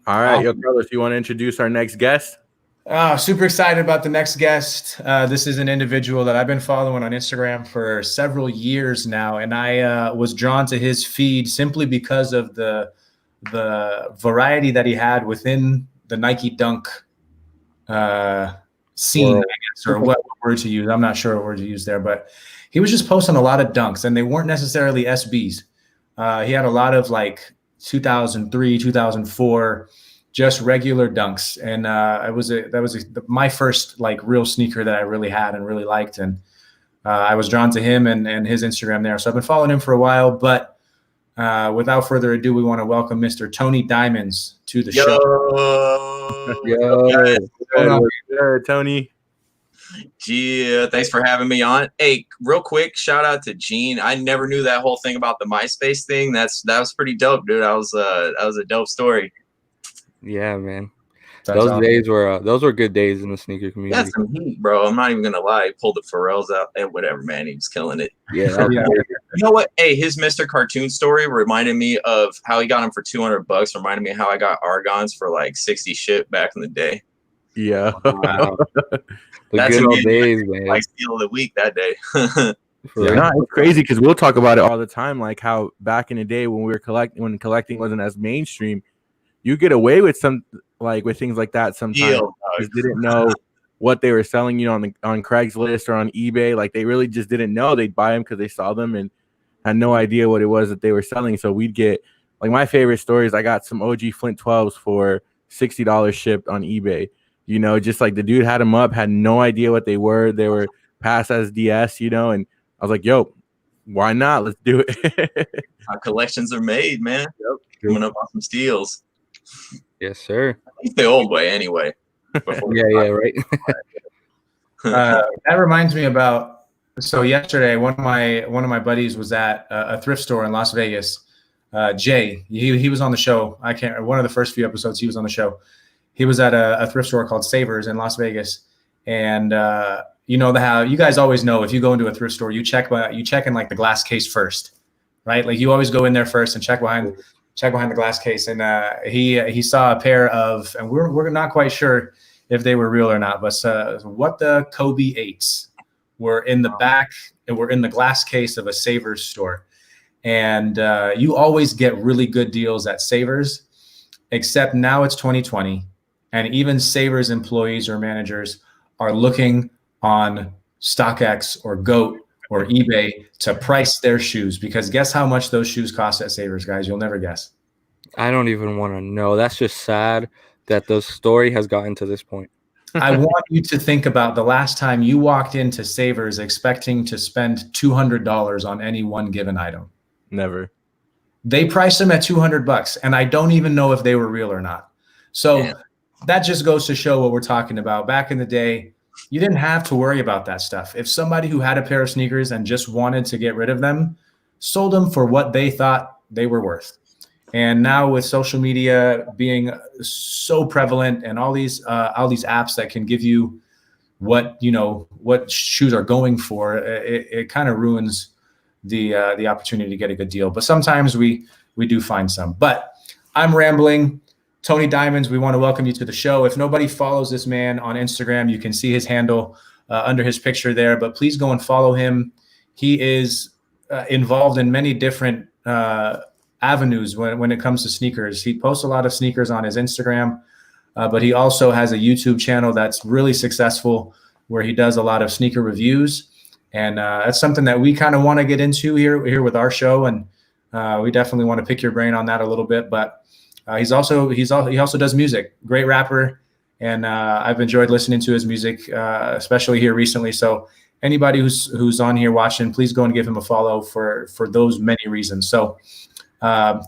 All right, yo, Carlos, you want to introduce our next guest? Super excited about the next guest. This is an individual that I've been following on Instagram for several years now, and I was drawn to his feed simply because of the variety that he had within the Nike Dunk scene, I guess, or what word to use. I'm not sure what word to use there, but he was just posting a lot of dunks, and they weren't necessarily SBs. He had a lot of like 2003, 2004. Just regular dunks, and that was my first like real sneaker that I really had and really liked, and I was drawn to him and his Instagram there. So I've been following him for a while, but without further ado, we want to welcome Mr. Tony Diamonds to the show. Good, Tony. Yeah, thanks for having me on. Hey, real quick, shout out to Gene. I never knew that whole thing about the MySpace thing. That was pretty dope, dude. That was a dope story. Yeah, man. That's Those awesome. days were those were good days in the sneaker community. That's some heat, bro. I'm not even gonna lie. He pulled the Pharrells out and whatever, man. He was killing it. Yeah, that was Yeah. crazy. You know what? Hey, his Mr. Cartoon story reminded me of how he got them for $200. Reminded me of how I got Argons for like 60 shit back in the day. Yeah. Wow. The That's good old amazing. days, man. Like steal of the week that day. For real. No, it's crazy because we'll talk about it all the time. Like how back in the day when when collecting wasn't as mainstream, you get away with with things like that sometimes. Deal, Just didn't know what they were selling, you know, on Craigslist or on eBay. Like they really just didn't know. They'd buy them because they saw them and had no idea what it was that they were selling. So we'd get like my favorite story is I got some OG Flint 12s for $60 shipped on eBay. You know, just like the dude had them up, had no idea what they were. They were passed as DS, you know, and I was like, yo, why not? Let's do it. How collections are made, man. Coming up on some steals. Yes, sir. At least the old way, anyway. Before Yeah, right. That reminds me about. So yesterday, one of my buddies was at a thrift store in Las Vegas. Jay, he was on the show. One of the first few episodes he was on the show. He was at a thrift store called Savers in Las Vegas, and you know how you guys always know if you go into a thrift store, you check in like the glass case first, right? Like you always go in there first and check behind the glass case. And he saw a pair of, and we're not quite sure if they were real or not, but what the Kobe 8s were in the back, were in the glass case of a Savers store. And you always get really good deals at Savers, except now it's 2020. And even Savers employees or managers are looking on StockX or GOAT or eBay to price their shoes, because guess how much those shoes cost at Savers, guys? You'll never guess. I don't even want to know. That's just sad that the story has gotten to this point. I want you to think about the last time you walked into Savers expecting to spend $200 on any one given item. Never. They priced them at $200, and I don't even know if they were real or not. So that just goes to show what we're talking about. Back in the day, you didn't have to worry about that stuff. If somebody who had a pair of sneakers and just wanted to get rid of them, sold them for what they thought they were worth. And now with social media being so prevalent and all these apps that can give you what shoes are going for, it kind of ruins the opportunity to get a good deal. But sometimes we do find some. But I'm rambling. Tony Diamonds, we want to welcome you to the show. If nobody follows this man on Instagram, you can see his handle under his picture there. But please go and follow him. He is involved in many different avenues when it comes to sneakers. He posts a lot of sneakers on his Instagram, but he also has a YouTube channel that's really successful where he does a lot of sneaker reviews. And that's something that we kind of want to get into here with our show. And we definitely want to pick your brain on that a little bit. But he also does music, great rapper. And I've enjoyed listening to his music, especially here recently. So anybody who's on here watching, please go and give him a follow for those many reasons. So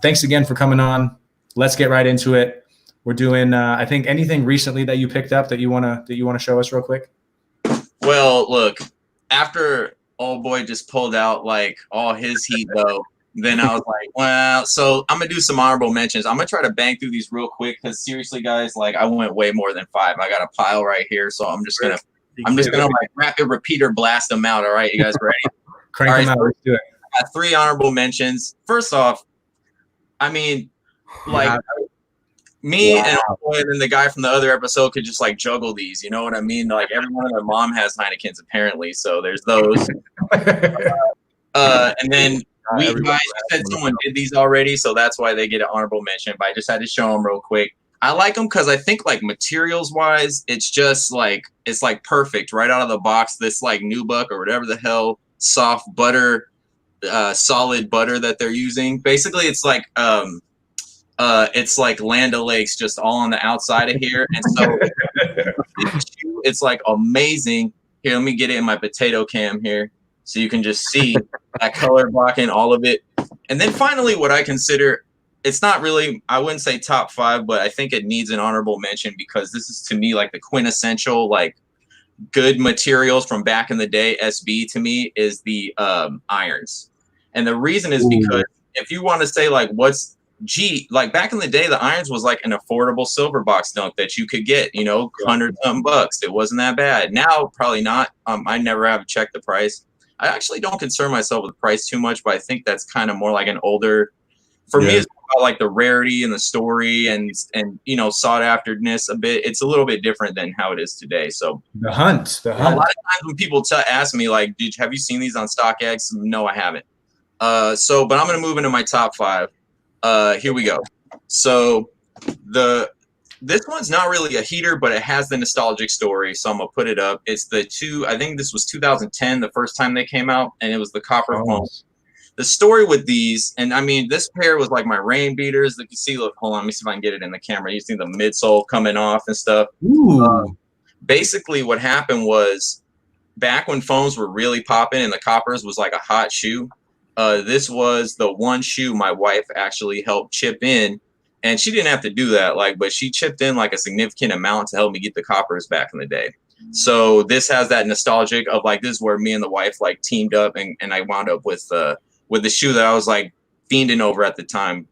thanks again for coming on. Let's get right into it. We're doing, I think, anything recently that you picked up that you wanna show us real quick. Well, look, after old boy just pulled out like all his heat though, then I was like, well, so I'm gonna do some honorable mentions. I'm gonna try to bang through these real quick because seriously, guys, like I went way more than 5. I got a pile right here, so I'm just gonna like rapid repeater blast them out. All right, you guys ready? Crank them out. Let's do it. I got 3 honorable mentions. First off, I mean, like me and then the guy from the other episode could just like juggle these. You know what I mean? Like everyone and their mom has Heinekens apparently, so there's those. And then we guys said someone did these already, so that's why they get an honorable mention. But I just had to show them real quick. I like them because I think like materials wise, it's just like it's like perfect right out of the box. This like Nubuck or whatever the hell soft butter, solid butter that they're using. Basically, it's like Land O'Lakes just all on the outside of here, and so it's like amazing. Here, let me get it in my potato cam here, so you can just see that color blocking all of it. And then finally, what I consider, it's not really, I wouldn't say top 5, but I think it needs an honorable mention because this is to me like the quintessential like good materials from back in the day. SB to me is the irons, and the reason is because if you want to say like what's like back in the day, the irons was like an affordable silver box dunk that you could get, you know, $100-something. It wasn't that bad. Now, probably not. I never have checked the price. I actually don't concern myself with the price too much, but I think that's kind of more like an older, for me, it's about like the rarity and the story and you know, sought afterness a bit. It's a little bit different than how it is today. So the hunt. A lot of times when people ask me like, have you seen these on StockX? No, I haven't. But I'm going to move into my top 5. Here we go. So this one's not really a heater, but it has the nostalgic story. So I'm gonna put it up. It's I think this was 2010, the first time they came out, and it was the copper foam. The story with these, and I mean, this pair was like my rain beaters. That you see, look, hold on, let me see if I can get it in the camera. You see the midsole coming off and stuff. Basically, what happened was back when foams were really popping and the coppers was like a hot shoe. This was the one shoe my wife actually helped chip in, and she didn't have to do that, but she chipped in like a significant amount to help me get the coppers back in the day. So this has that nostalgic of like, this is where me and the wife like teamed up, and I wound up with the shoe that I was like fiending over at the time.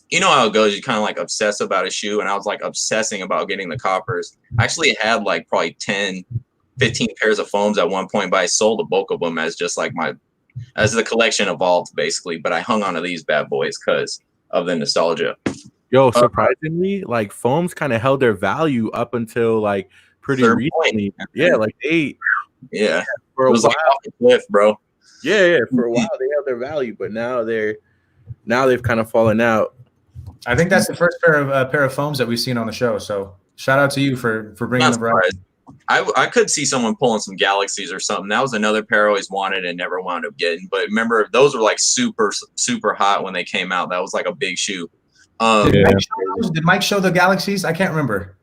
You know how it goes, you kind of like obsess about a shoe, and I was like obsessing about getting the coppers. I actually had like probably 10, 15 pairs of foams at one point, but I sold the bulk of them as just like as the collection evolved, basically. But I hung on to these bad boys because of the nostalgia. Yo, surprisingly, like foams kind of held their value up until like pretty recently. Yeah, like for a while, like off the cliff, bro. Yeah, for a while they held their value, but now they've kind of fallen out. I think that's the first pair of foams that we've seen on the show. So shout out to you for bringing the variety. I could see someone pulling some Galaxies or something. That was another pair I always wanted and never wound up getting. But remember, those were like super, super hot when they came out. That was like a big shoe. Did Mike show the Galaxies? I can't remember.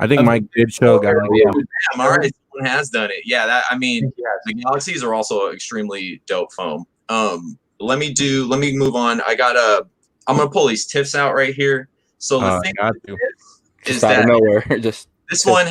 I think Mike did show Galaxies. All right, someone has done it. Yeah, the Galaxies are also extremely dope foam. Let me move on. I'm gonna pull these tips out right here. So the thing is out of nowhere, this one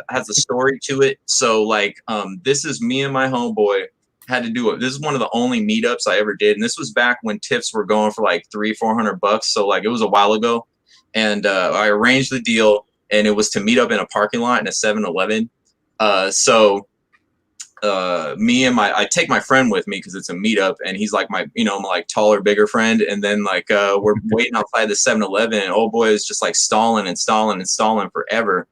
has a story to it. So like this is me and my homeboy had to do it. This is one of the only meetups I ever did, and this was back when tips were going for like $300-400. So like it was a while ago, and I arranged the deal, and it was to meet up in a parking lot in a 7-Eleven. I take my friend with me because it's a meetup, and he's like my like taller, bigger friend. And then like we're waiting outside the 7-Eleven, and old boy is just like stalling forever.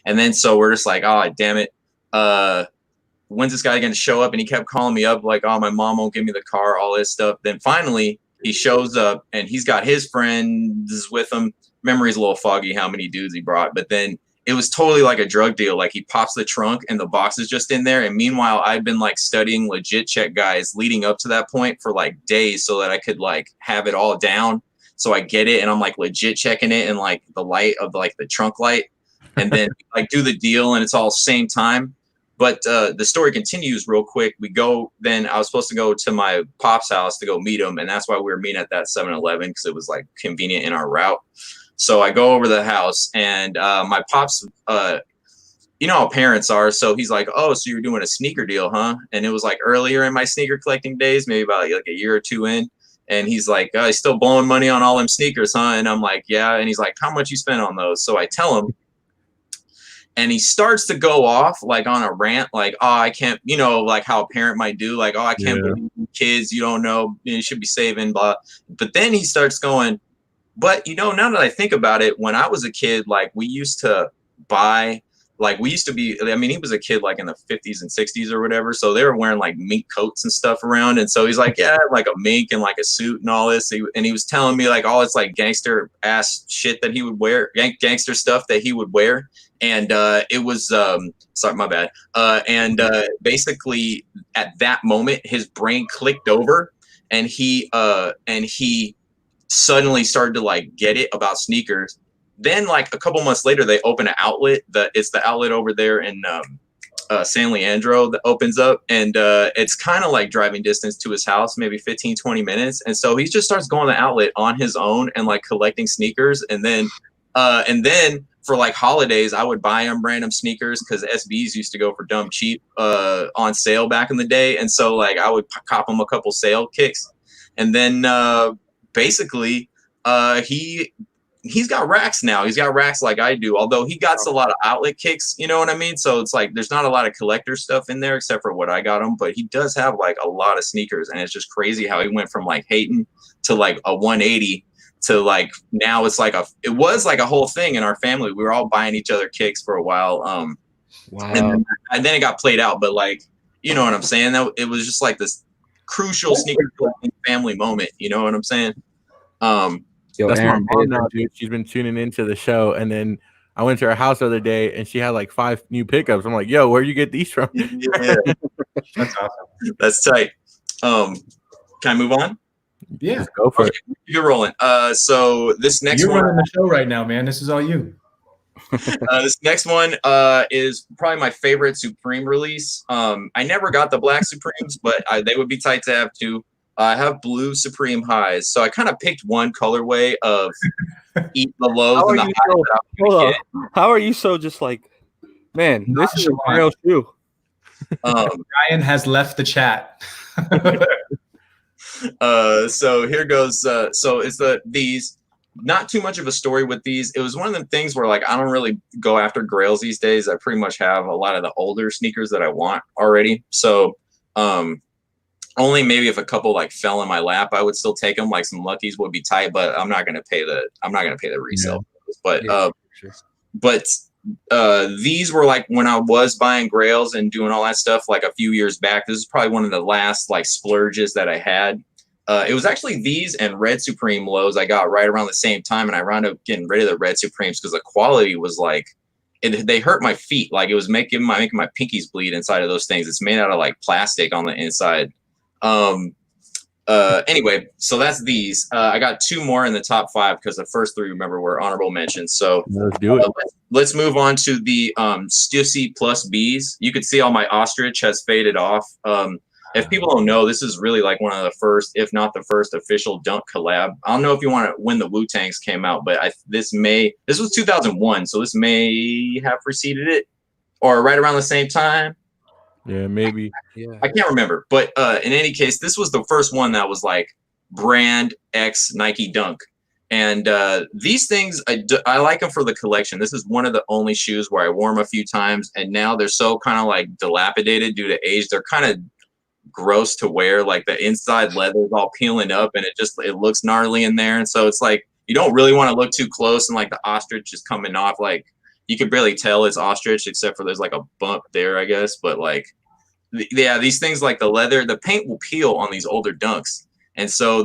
And then so we're just like, oh damn it, when's this guy going to show up? And he kept calling me up like, oh, my mom won't give me the car, all this stuff. Then finally he shows up and he's got his friends with him. Memory's a little foggy how many dudes he brought, but then it was totally like a drug deal. Like he pops the trunk and the box is just in there. And meanwhile, I'd been like studying legit check guys leading up to that point for like days so that I could like have it all down. So I get it and I'm like legit checking it and like the light of like the trunk light and then like do the deal and it's all same time. But the story continues real quick. Then I was supposed to go to my pop's house to go meet him. And that's why we were meeting at that 7-Eleven because it was like convenient in our route. So I go over to the house and my pops, you know how parents are. So he's like, oh, so you're doing a sneaker deal, huh? And it was like earlier in my sneaker collecting days, maybe about like a year or two in. And he's like, oh, he's still blowing money on all them sneakers, huh? And I'm like, yeah. And he's like, how much you spent on those? So I tell him. And he starts to go off like on a rant, like, oh, I can't, you know, like how a parent might do, like, oh, I can't believe kids, you don't know, you should be saving, blah. But then he starts going, but, you know, now that I think about it, when I was a kid, like we used to buy, like we used to be, I mean, he was a kid like in the 50s and 60s or whatever. So they were wearing like mink coats and stuff around. And so he's like, yeah, like a mink and like a suit and all this. And he was telling me like all this like gangster ass shit that he would wear, gangster stuff that he would wear. And it was, sorry, my bad. Basically at that moment, his brain clicked over and he suddenly started to like get it about sneakers. Then like a couple months later, they open an outlet. It's the outlet over there in San Leandro that opens up. And it's kind of like driving distance to his house, maybe 15, 20 minutes. And so he just starts going to the outlet on his own and like collecting sneakers. And then for like holidays, I would buy him random sneakers because SBs used to go for dumb cheap on sale back in the day. And so like I would cop him a couple sale kicks. And then basically he's got racks now. He's got racks like I do, although he got a lot of outlet kicks, you know what I mean? So it's like there's not a lot of collector stuff in there except for what I got him, but he does have like a lot of sneakers. And it's just crazy how he went from like hating to like a 180 to like now it's like it was like a whole thing in our family. We were all buying each other kicks for a while. Wow. And then it got played out, but like, you know what I'm saying? That it was just like this crucial sneaker collecting family moment. You know what I'm saying? Yo, That's Aaron, my mom now, dude. She's been tuning into the show, and then I went to her house the other day, and she had like 5 new pickups. I'm like, yo, where'd you get these from? Yeah. That's awesome. That's tight. Can I move on? Yeah. Just go for it. You're rolling. So this next You're one, running the show right now, man. This is all you. this next one is probably my favorite Supreme release. I never got the black Supremes, but they would be tight to have too. I have blue Supreme highs, so I kind of picked one colorway of eat the lows and the highs. Hold on. How are you so just like, man, this is a real shoe? Ryan has left the chat. So here goes. So it's these. Not too much of a story with these. It was one of them things where like I don't really go after grails these days. I pretty much have a lot of the older sneakers that I want already. So only maybe if a couple like fell in my lap, I would still take them. Like some Luckies would be tight, but I'm not gonna pay the resale. Yeah. But these were like when I was buying grails and doing all that stuff like a few years back. This is probably one of the last like splurges that I had. It was actually these and red Supreme lows I got right around the same time, and I wound up getting rid of the red Supremes because the quality was like they hurt my feet. Like it was making my pinkies bleed inside of those things. It's made out of like plastic on the inside. Anyway, so that's these. I got 2 more in the top 5 because the first 3, remember, were honorable mentions. So let's do it. Let's move on to the Stussy Plus Bs. You could see all my ostrich has faded off. If people don't know, this is really like one of the first, if not the first, official Dunk collab. I don't know if you want to when the Wu-Tangs came out, but this was 2001, so this may have preceded it or right around the same time. Yeah, maybe. Yeah, I can't remember, but in any case, this was the first one that was like brand X Nike Dunk. And these things, I like them for the collection. This is one of the only shoes where I wore them a few times, and now they're so kind of like dilapidated due to age. They're kind of gross to wear. Like the inside leather is all peeling up, and it looks gnarly in there. And so it's like you don't really want to look too close, and like the ostrich is coming off. Like You could barely tell it's ostrich except for there's like a bump there, I guess. But like, yeah, these things like the leather, the paint will peel on these older dunks, and so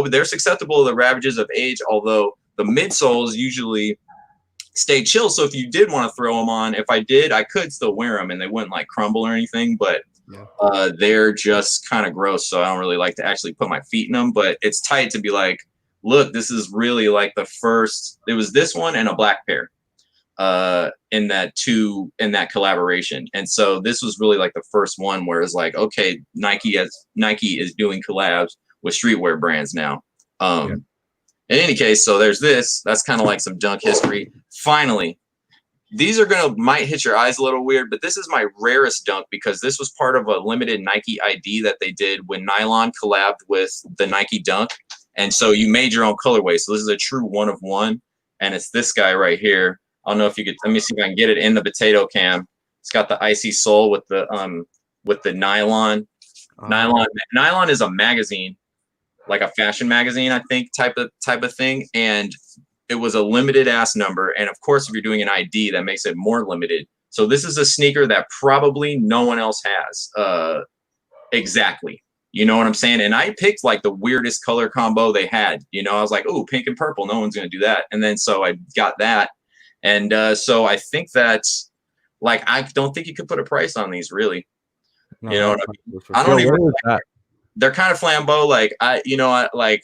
they're susceptible to the ravages of age. Although the midsoles usually stay chill, so if you did want to throw them on, if I did, I could still wear them and they wouldn't like crumble or anything. But they're just kind of gross, so I don't really like to actually put my feet in them. But it's tight to be like, look, this is really like the first. It was this one and a black pair in that collaboration, and so this was really like the first one where it's like, okay, Nike is doing collabs with streetwear brands now. In any case, so there's this. That's kind of like some dunk history. Finally, these are might hit your eyes a little weird, but this is my rarest dunk because this was part of a limited Nike ID that they did when Nylon collabed with the Nike Dunk, and so you made your own colorway. So this is a true one of one, and it's this guy right here. I don't know if you could. Let me see if I can get it in the potato cam. It's got the icy sole with the nylon. Nylon is a magazine, like a fashion magazine, I think, type of thing. And it was a limited ass number. And of course, if you're doing an ID, that makes it more limited. So this is a sneaker that probably no one else has. Exactly. You know what I'm saying? And I picked like the weirdest color combo they had. You know, I was like, oh, pink and purple. No one's going to do that. And then so I got that. And so I think that's like, I don't think you could put a price on these really. No, you know what I mean? I Yo, don't even. what is that? They're kind of flambeau. Like like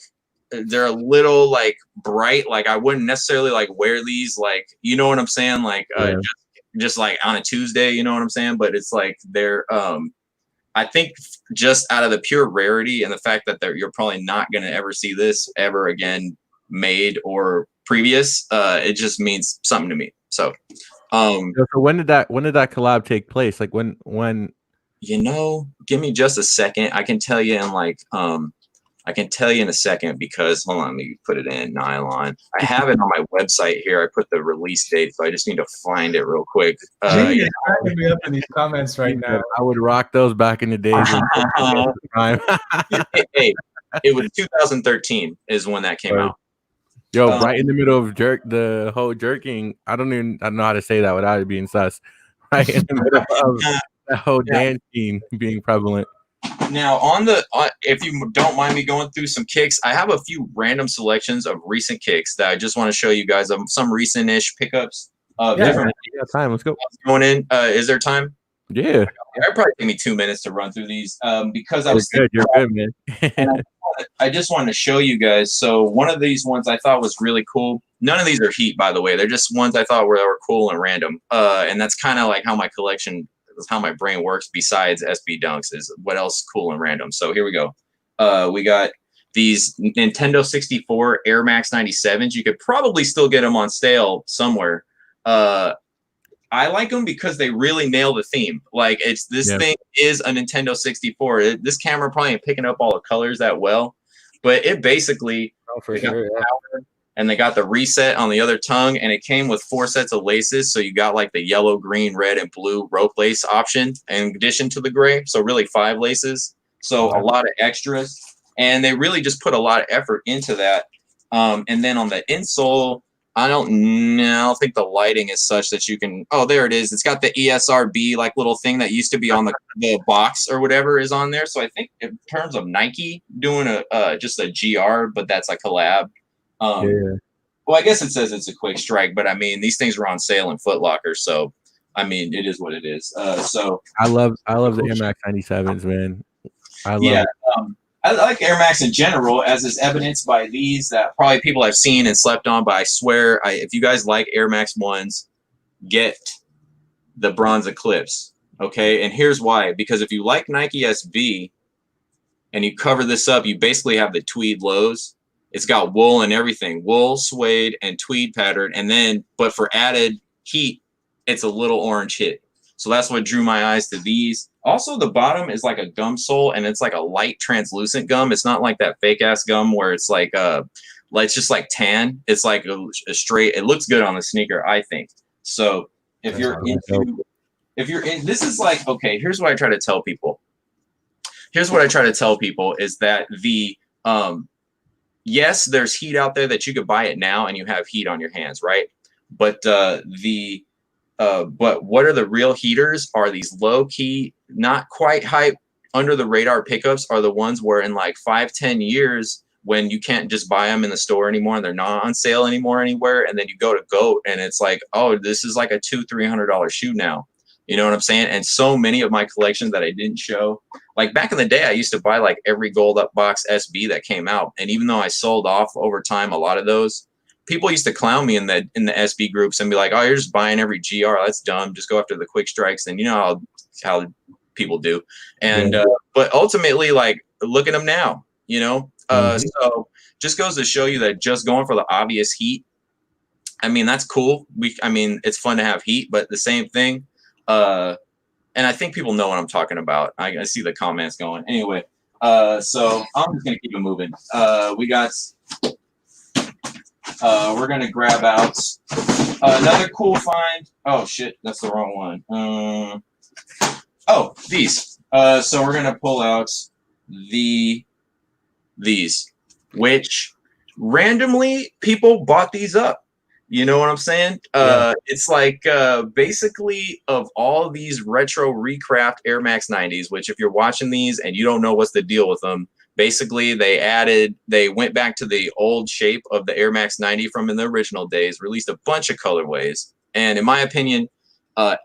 they're a little like bright. Like I wouldn't necessarily like wear these. Like, you know what I'm saying? Like just like on a Tuesday. You know what I'm saying? But it's like they're I think just out of the pure rarity and the fact that you're probably not going to ever see this ever again made or previous, it just means something to me. So So when did that collab take place? Like when you know, give me just a second. I can tell you in like I can tell you in a second because hold on, let me put it in Nylon. I have it on my website here. I put the release date, so I just need to find it real quick. Jamie is cracking me up in these comments right now. I would rock those back in the days. Hey, it was 2013 is when that came out. Yo, right in the middle of the whole jerking. I don't know how to say that without it being sus. Right in the middle of that whole dance scene being prevalent. Now, if you don't mind me going through some kicks, I have a few random selections of recent kicks that I just want to show you guys. Some recent-ish pickups. Different. Yeah, time. Let's go. Going in. Is there time? Yeah. It'd probably take me 2 minutes to run through these because I was good. You're good, man. I just wanted to show you guys. So one of these ones I thought was really cool. None of these are heat, by the way. They're just ones I thought were cool and random. And that's kind of like how my collection, how my brain works. Besides SB Dunks, is what else cool and random. So here we go. We got these Nintendo 64 Air Max 97s. You could probably still get them on sale somewhere. I like them because they really nail the theme. Like thing is a Nintendo 64. This camera probably ain't picking up all the colors that well, but it basically power, and they got the reset on the other tongue, and it came with 4 sets of laces. So you got like the yellow, green, red, and blue rope lace option in addition to the gray. So really 5 laces. So a lot of extras, and they really just put a lot of effort into that. And then on the insole, I don't think the lighting is such that you can. Oh, there it is. It's got the ESRB like little thing that used to be on the box or whatever is on there. So I think in terms of Nike doing just a GR, but that's a collab. Well, I guess it says it's a quick strike, but I mean these things are on sale in Foot Locker, so I mean it is what it is. So I love the Air Max 97s, man. I like Air Max in general, as is evidenced by these that probably people have seen and slept on. But I swear, if you guys like Air Max 1s, get the Bronze Eclipse. Okay, and here's why. Because if you like Nike SB and you cover this up, you basically have the tweed lows. It's got wool and everything, wool, suede, and tweed pattern. And then, but for added heat, it's a little orange hit. So that's what drew my eyes to these. Also, the bottom is like a gum sole, and it's like a light translucent gum. It's not like that fake ass gum where it's like it's just like tan. It's like a straight. It looks good on the sneaker, I think. So if you're in, this is like, okay. Here's what I try to tell people. Is that the yes, there's heat out there that you could buy it now and you have heat on your hands, right? But the But what are the real heaters are these low key, not quite hype, under the radar pickups are the ones where in like 5-10 years, when you can't just buy them in the store anymore and they're not on sale anymore anywhere, and then you go to GOAT and it's like, oh, this is like a $200-300 shoe now. You know what I'm saying? And so many of my collections that I didn't show, like back in the day, I used to buy like every gold up box SB that came out. And even though I sold off over time a lot of those, people used to clown me in the SB groups and be like, oh, you're just buying every GR. That's dumb. Just go after the quick strikes. And you know how people do. And but ultimately, like, look at them now, you know? So just goes to show you that just going for the obvious heat, I mean, that's cool. I mean, it's fun to have heat, but the same thing. And I think people know what I'm talking about. I see the comments going. Anyway, so I'm just gonna keep it moving. We got. We're gonna grab out another cool find. Oh shit, that's the wrong one. Oh, these. So we're gonna pull out these, which randomly people bought these up. You know what I'm saying? It's like basically of all these retro recraft Air Max 90s, which if you're watching these and you don't know what's the deal with them, basically they went back to the old shape of the Air Max 90 from in the original days, released a bunch of colorways. And in my opinion,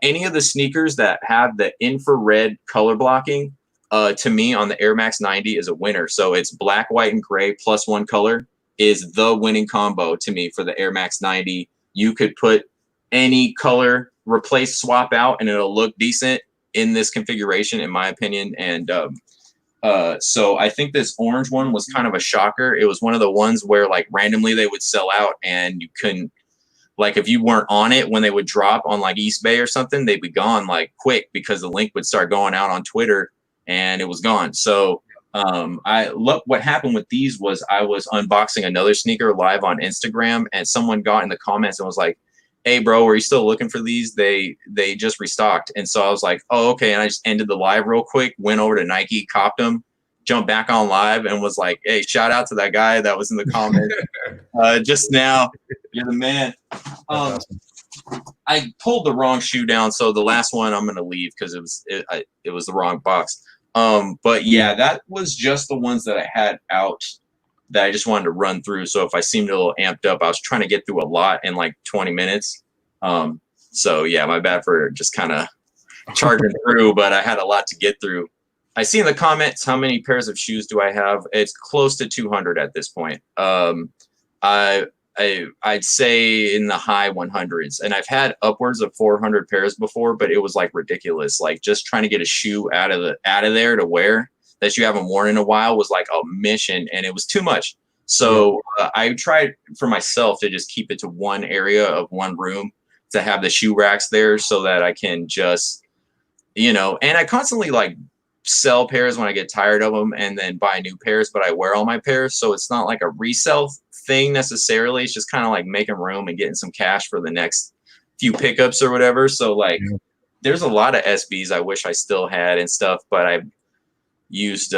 any of the sneakers that have the infrared color blocking, to me on the Air Max 90 is a winner. So it's black, white, and gray plus one color is the winning combo to me for the Air Max 90. You could put any color, replace, swap out, and it'll look decent in this configuration, in my opinion. And so I think this orange one was kind of a shocker. It was one of the ones where like randomly they would sell out and you couldn't, like if you weren't on it when they would drop on like East Bay or something, they'd be gone like quick because the link would start going out on Twitter and it was gone. So what happened with these was I was unboxing another sneaker live on Instagram and someone got in the comments and was like, hey bro, are you still looking for these? They just restocked. And so I was like, oh, okay. And I just ended the live real quick, went over to Nike, copped them, jumped back on live and was like, hey, shout out to that guy that was in the comments just now. You're the man. Awesome. I pulled the wrong shoe down. So the last one I'm going to leave because it was the wrong box. But yeah, that was just the ones that I had out that I just wanted to run through. So if I seemed a little amped up, I was trying to get through a lot in like 20 minutes. So yeah, my bad for just kind of charging through, but I had a lot to get through. I see in the comments, how many pairs of shoes do I have? It's close to 200 at this point. I'd say in the high 100s, and I've had upwards of 400 pairs before, but it was like ridiculous. Like just trying to get a shoe out of there to wear that you haven't worn in a while was like a mission, and it was too much. So I tried for myself to just keep it to one area of one room to have the shoe racks there so that I can just, and I constantly like sell pairs when I get tired of them and then buy new pairs, but I wear all my pairs. So it's not like a resell thing necessarily. It's just kind of like making room and getting some cash for the next few pickups or whatever. So like there's a lot of SBs I wish I still had and stuff, but I used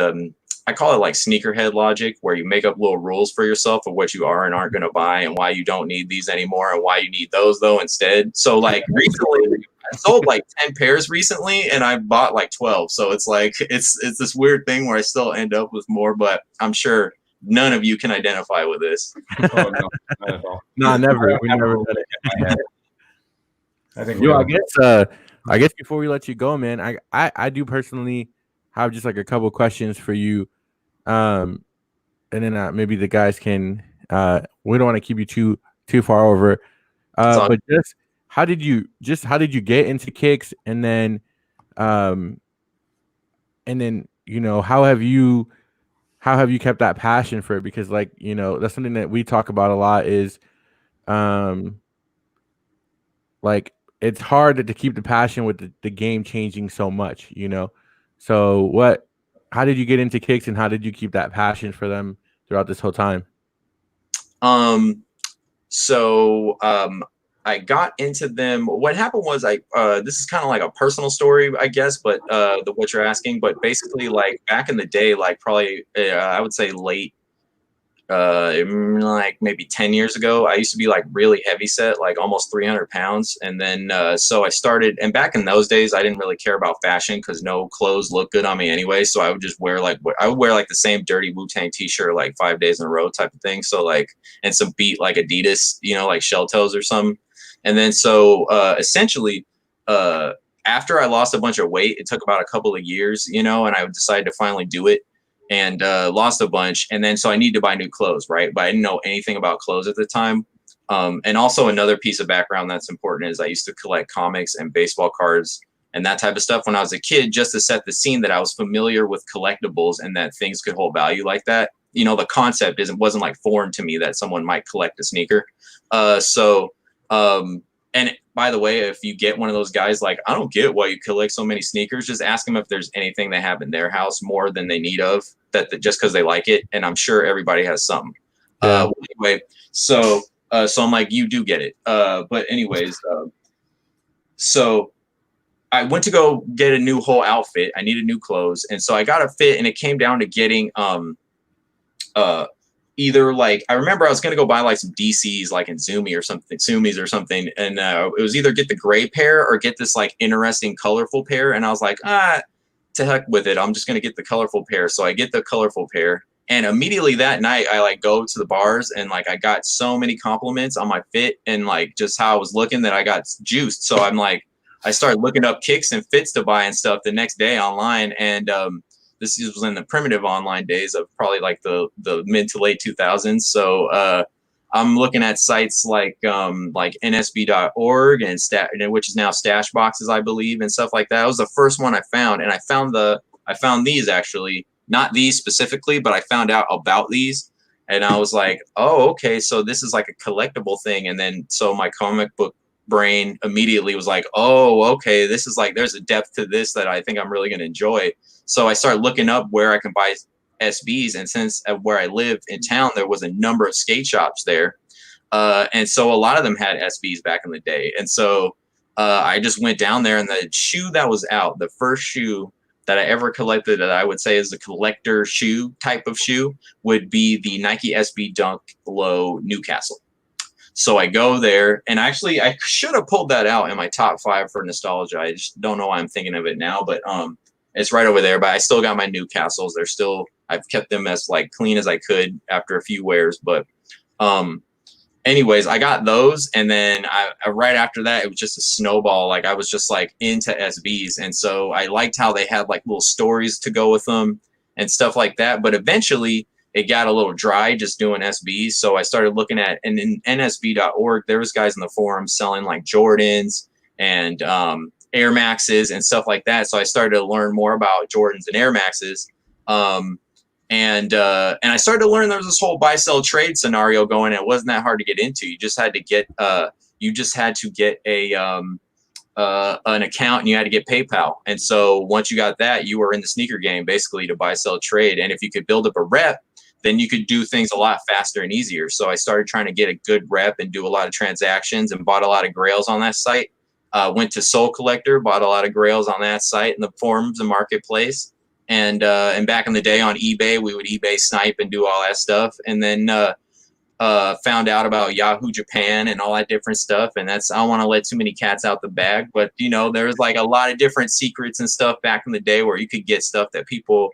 I call it like sneakerhead logic, where you make up little rules for yourself of what you are and aren't going to buy and why you don't need these anymore and why you need those though instead. So like recently I sold like 10 pairs recently and I bought like 12. So it's like it's this weird thing where I still end up with more, but I'm sure none of you can identify with this. Oh, no, not at all. No, never. We never done it. I think I guess before we let you go, man, I do personally have just like a couple questions for you, and then maybe the guys can. We don't want to keep you too far over, but just how did you get into kicks, and then how have you kept that passion for it? Because like that's something that we talk about a lot is, like it's hard to keep the passion with the game changing so much, So how did you get into kicks and how did you keep that passion for them throughout this whole time? I got into them. What happened was this is kind of like a personal story, I guess, but what you're asking, but basically like back in the day, like probably I would say late like maybe 10 years ago. I used to be like really heavy set, like almost 300 pounds. And then, so I started, and back in those days, I didn't really care about fashion because no clothes looked good on me anyway. So I would just wear the same dirty Wu-Tang t-shirt like 5 days in a row type of thing. So like, and some beat like Adidas, like shell toes or something. And then, so essentially, after I lost a bunch of weight, it took about a couple of years, and I decided to finally do it. And lost a bunch. And then so I needed to buy new clothes, right? But I didn't know anything about clothes at the time. And also another piece of background that's important is I used to collect comics and baseball cards and that type of stuff when I was a kid, just to set the scene that I was familiar with collectibles and that things could hold value like that. The concept wasn't like foreign to me that someone might collect a sneaker. And by the way, if you get one of those guys, like, I don't get why you collect so many sneakers, just ask them if there's anything they have in their house more than they need of that just because they like it. And I'm sure everybody has something. Yeah. Anyway, so I'm like, you do get it. But anyways, so I went to go get a new whole outfit. I needed new clothes. And so I got a fit, and it came down to getting either like, I remember I was going to go buy like some DCs like in Zumiez or something. And it was either get the gray pair or get this like interesting colorful pair. And I was like, to heck with it. I'm just going to get the colorful pair. So I get the colorful pair. And immediately that night I like go to the bars and like I got so many compliments on my fit and like just how I was looking that I got juiced. So I'm like, I started looking up kicks and fits to buy and stuff the next day online. And this was in the primitive online days of probably like the mid to late 2000s. So I'm looking at sites like nsb.org and which is now Stash Boxes, I believe, and stuff like that. That was the first one I found, and I found these actually, not these specifically, but I found out about these, and I was like, oh, okay, so this is like a collectible thing. And then so my comic book brain immediately was like, oh, okay, this is like, there's a depth to this that I think I'm really going to enjoy. So I started looking up where I can buy SBs, and since where I lived in town, there was a number of skate shops there, and so a lot of them had SBs back in the day. And so I just went down there, and the shoe that was out, the first shoe that I ever collected that I would say is a collector shoe type of shoe, would be the Nike SB Dunk Low Newcastle. So I go there, and actually I should have pulled that out in my top 5 for nostalgia. I just don't know why I'm thinking of it now, but it's right over there. But I still got my Newcastles. They're still, I've kept them as like clean as I could after a few wears. But anyways, I got those, and then I right after that, it was just a snowball. Like I was just like into SBs, and so I liked how they had like little stories to go with them and stuff like that. But eventually it got a little dry just doing SBs. So I started looking at, and in nsb.org, there was guys in the forum selling like Jordans and Air Maxes and stuff like that. So I started to learn more about Jordans and Air Maxes. And I started to learn there was this whole buy, sell, trade scenario going. It wasn't that hard to get into. You just had to get an account, and you had to get PayPal. And so once you got that, you were in the sneaker game basically to buy, sell, trade. And if you could build up a rep, then you could do things a lot faster and easier. So I started trying to get a good rep and do a lot of transactions, and bought a lot of grails on that site. Went to Soul Collector, bought a lot of grails on that site in the forums and marketplace. And back in the day on eBay, we would eBay snipe and do all that stuff. And then found out about Yahoo Japan and all that different stuff. And I don't want to let too many cats out the bag, but there was like a lot of different secrets and stuff back in the day where you could get stuff that people,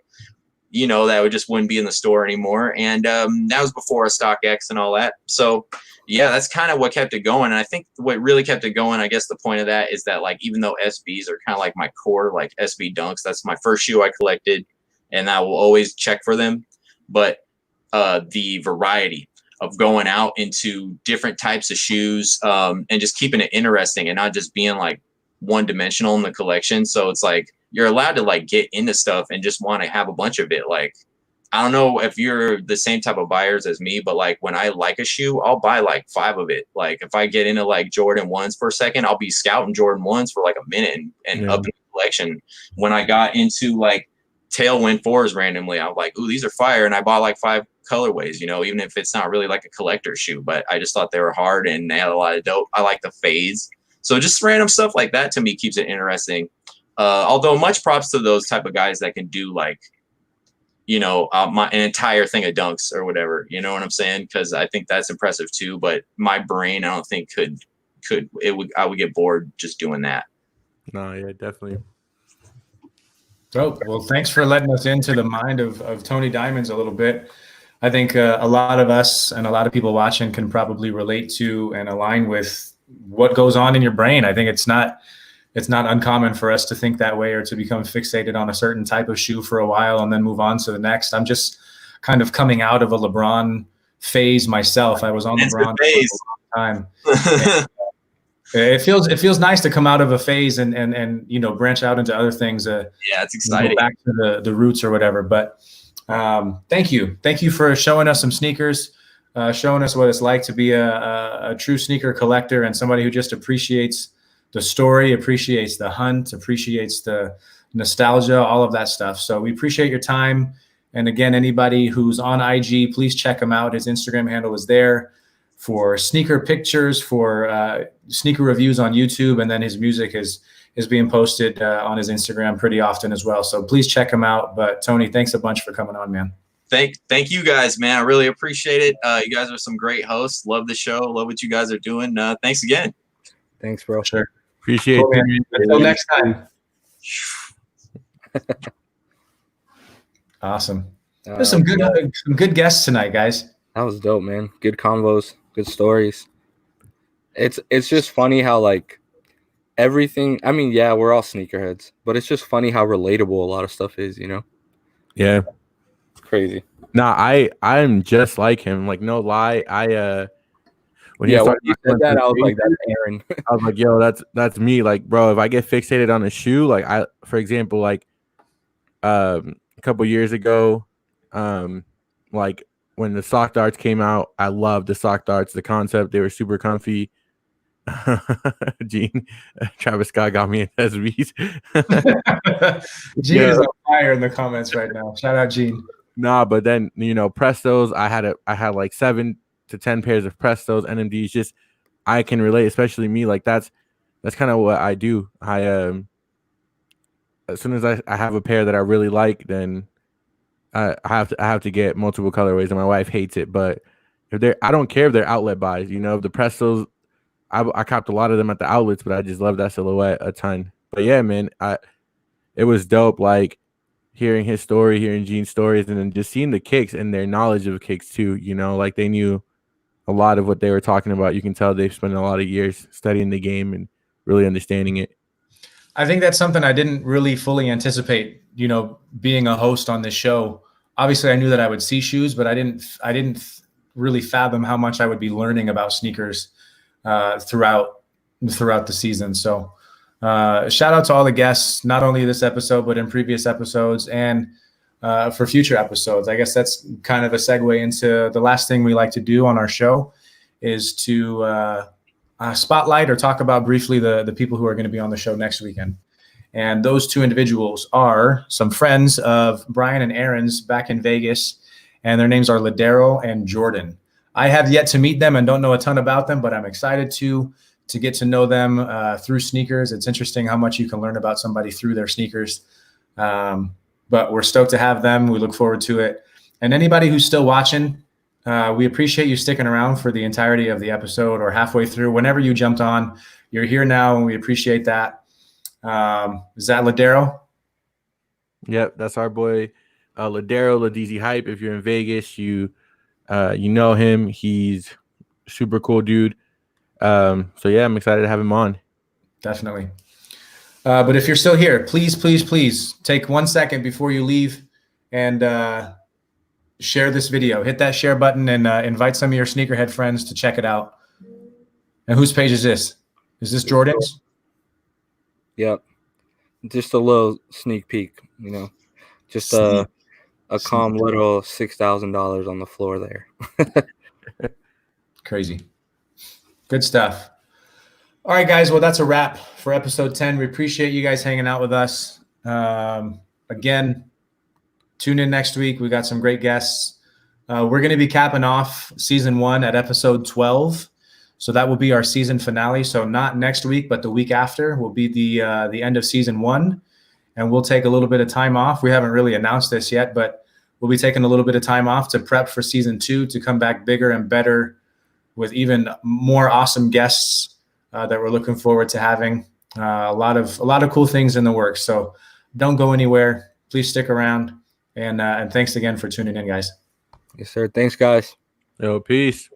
that would just wouldn't be in the store anymore. And that was before StockX and all that. So yeah, that's kind of what kept it going. And I think what really kept it going, I guess the point of that is that, like, even though SBs are kind of like my core, like SB Dunks, that's my first shoe I collected, and I will always check for them. But the variety of going out into different types of shoes and just keeping it interesting and not just being like one dimensional in the collection. So it's like you're allowed to like get into stuff and just want to have a bunch of it. Like, I don't know if you're the same type of buyers as me, but like when I like a shoe, I'll buy like 5 of it. Like if I get into like Jordan 1s for a second, I'll be scouting Jordan 1s for like a minute and up in the collection. When I got into like Tailwind 4s randomly, I was like, ooh, these are fire. And I bought like 5 colorways, even if it's not really like a collector shoe, but I just thought they were hard and they had a lot of dope. I like the fades. So just random stuff like that to me keeps it interesting. Although much props to those type of guys that can do like, an entire thing of dunks or whatever. You know what I'm saying? Because I think that's impressive too. But my brain, I don't think I would get bored just doing that. No, yeah, definitely. Dope. Well, thanks for letting us into the mind of Tony Diamonds a little bit. I think a lot of us and a lot of people watching can probably relate to and align with what goes on in your brain. I think it's not uncommon for us to think that way or to become fixated on a certain type of shoe for a while and then move on to the next. I'm just kind of coming out of a LeBron phase myself. I was on LeBron for a long time. It feels nice to come out of a phase and branch out into other things. Yeah, it's exciting. Go back to the roots or whatever. But thank you for showing us some sneakers, showing us what it's like to be a true sneaker collector and somebody who just appreciates the story, appreciates the hunt, appreciates the nostalgia, all of that stuff. So we appreciate your time. And again, anybody who's on IG, please check him out. His Instagram handle is there for sneaker pictures, for sneaker reviews on YouTube, and then his music is being posted on his Instagram pretty often as well. So please check him out. But Tony, thanks a bunch for coming on, man. Thank you guys, man. I really appreciate it. You guys are some great hosts. Love the show. Love what you guys are doing. Thanks again. Thanks, bro. Sure. Appreciate Cool, man. it. Until next time. Awesome. There's some good guests tonight, guys. That was dope, man. Good combos, good stories. It's just funny how like everything. I mean, yeah, we're all sneakerheads, but it's just funny how relatable a lot of stuff is. Yeah. It's crazy. Nah, I'm just like him. Like, no lie. When you said that, I was like, that's Aaron. I was like, yo, that's me. Like, bro, if I get fixated on a shoe, like for example, like a couple years ago, like when the sock darts came out, I loved the sock darts, the concept. They were super comfy. Gene, Travis Scott got me in SBs. Gene is on fire in the comments right now. Shout out Gene. Nah, but then Prestos. I had like 7 to 10 pairs of Prestos, NMDs. Just I can relate, especially me. Like that's kind of what I do. As soon as I have a pair that I really like, then I have to get multiple colorways, and my wife hates it. But I don't care if they're outlet buys. The Prestos, I copped a lot of them at the outlets, but I just love that silhouette a ton. But yeah, man, it was dope. Like hearing his story, hearing Gene's stories, and then just seeing the kicks and their knowledge of kicks too. Like they knew a lot of what they were talking about. You can tell they've spent a lot of years studying the game and really understanding it. I think that's something I didn't really fully anticipate, being a host on this show. Obviously I knew that I would see shoes, but I didn't really fathom how much I would be learning about sneakers throughout the season. So shout out to all the guests, not only this episode, but in previous episodes and for future episodes. I guess that's kind of a segue into the last thing we like to do on our show is to spotlight or talk about briefly the people who are going to be on the show next weekend. And those two individuals are some friends of Brian and Aaron's back in Vegas, and their names are Ladero and Jordan. I have yet to meet them and don't know a ton about them, but I'm excited to get to know them through sneakers. It's interesting how much you can learn about somebody through their sneakers. But we're stoked to have them. We look forward to it. And anybody who's still watching, we appreciate you sticking around for the entirety of the episode or halfway through. Whenever you jumped on, you're here now, and we appreciate that. Is that Ladero? Yep, that's our boy Ladero, Ladeezy Hype. If you're in Vegas, you know him. He's super cool dude. So yeah, I'm excited to have him on. Definitely. But if you're still here, please take 1 second before you leave and share this video. Hit that share button and invite some of your sneakerhead friends to check it out. And whose page is this? Is this Jordan's? Yep. Just a little sneak peek, just a calm little $6,000 on the floor there. Crazy. Good stuff. All right, guys. Well, that's a wrap for episode 10. We appreciate you guys hanging out with us. Again, tune in next week. We got some great guests. We're going to be capping off season 1 at episode 12. So that will be our season finale. So not next week, but the week after will be the end of season 1. And we'll take a little bit of time off. We haven't really announced this yet, but we'll be taking a little bit of time off to prep for season 2 to come back bigger and better with even more awesome guests that we're looking forward to having. A lot of cool things in the works. So don't go anywhere. Please stick around. And thanks again for tuning in, guys. Yes, sir. Thanks, guys. Yo, peace.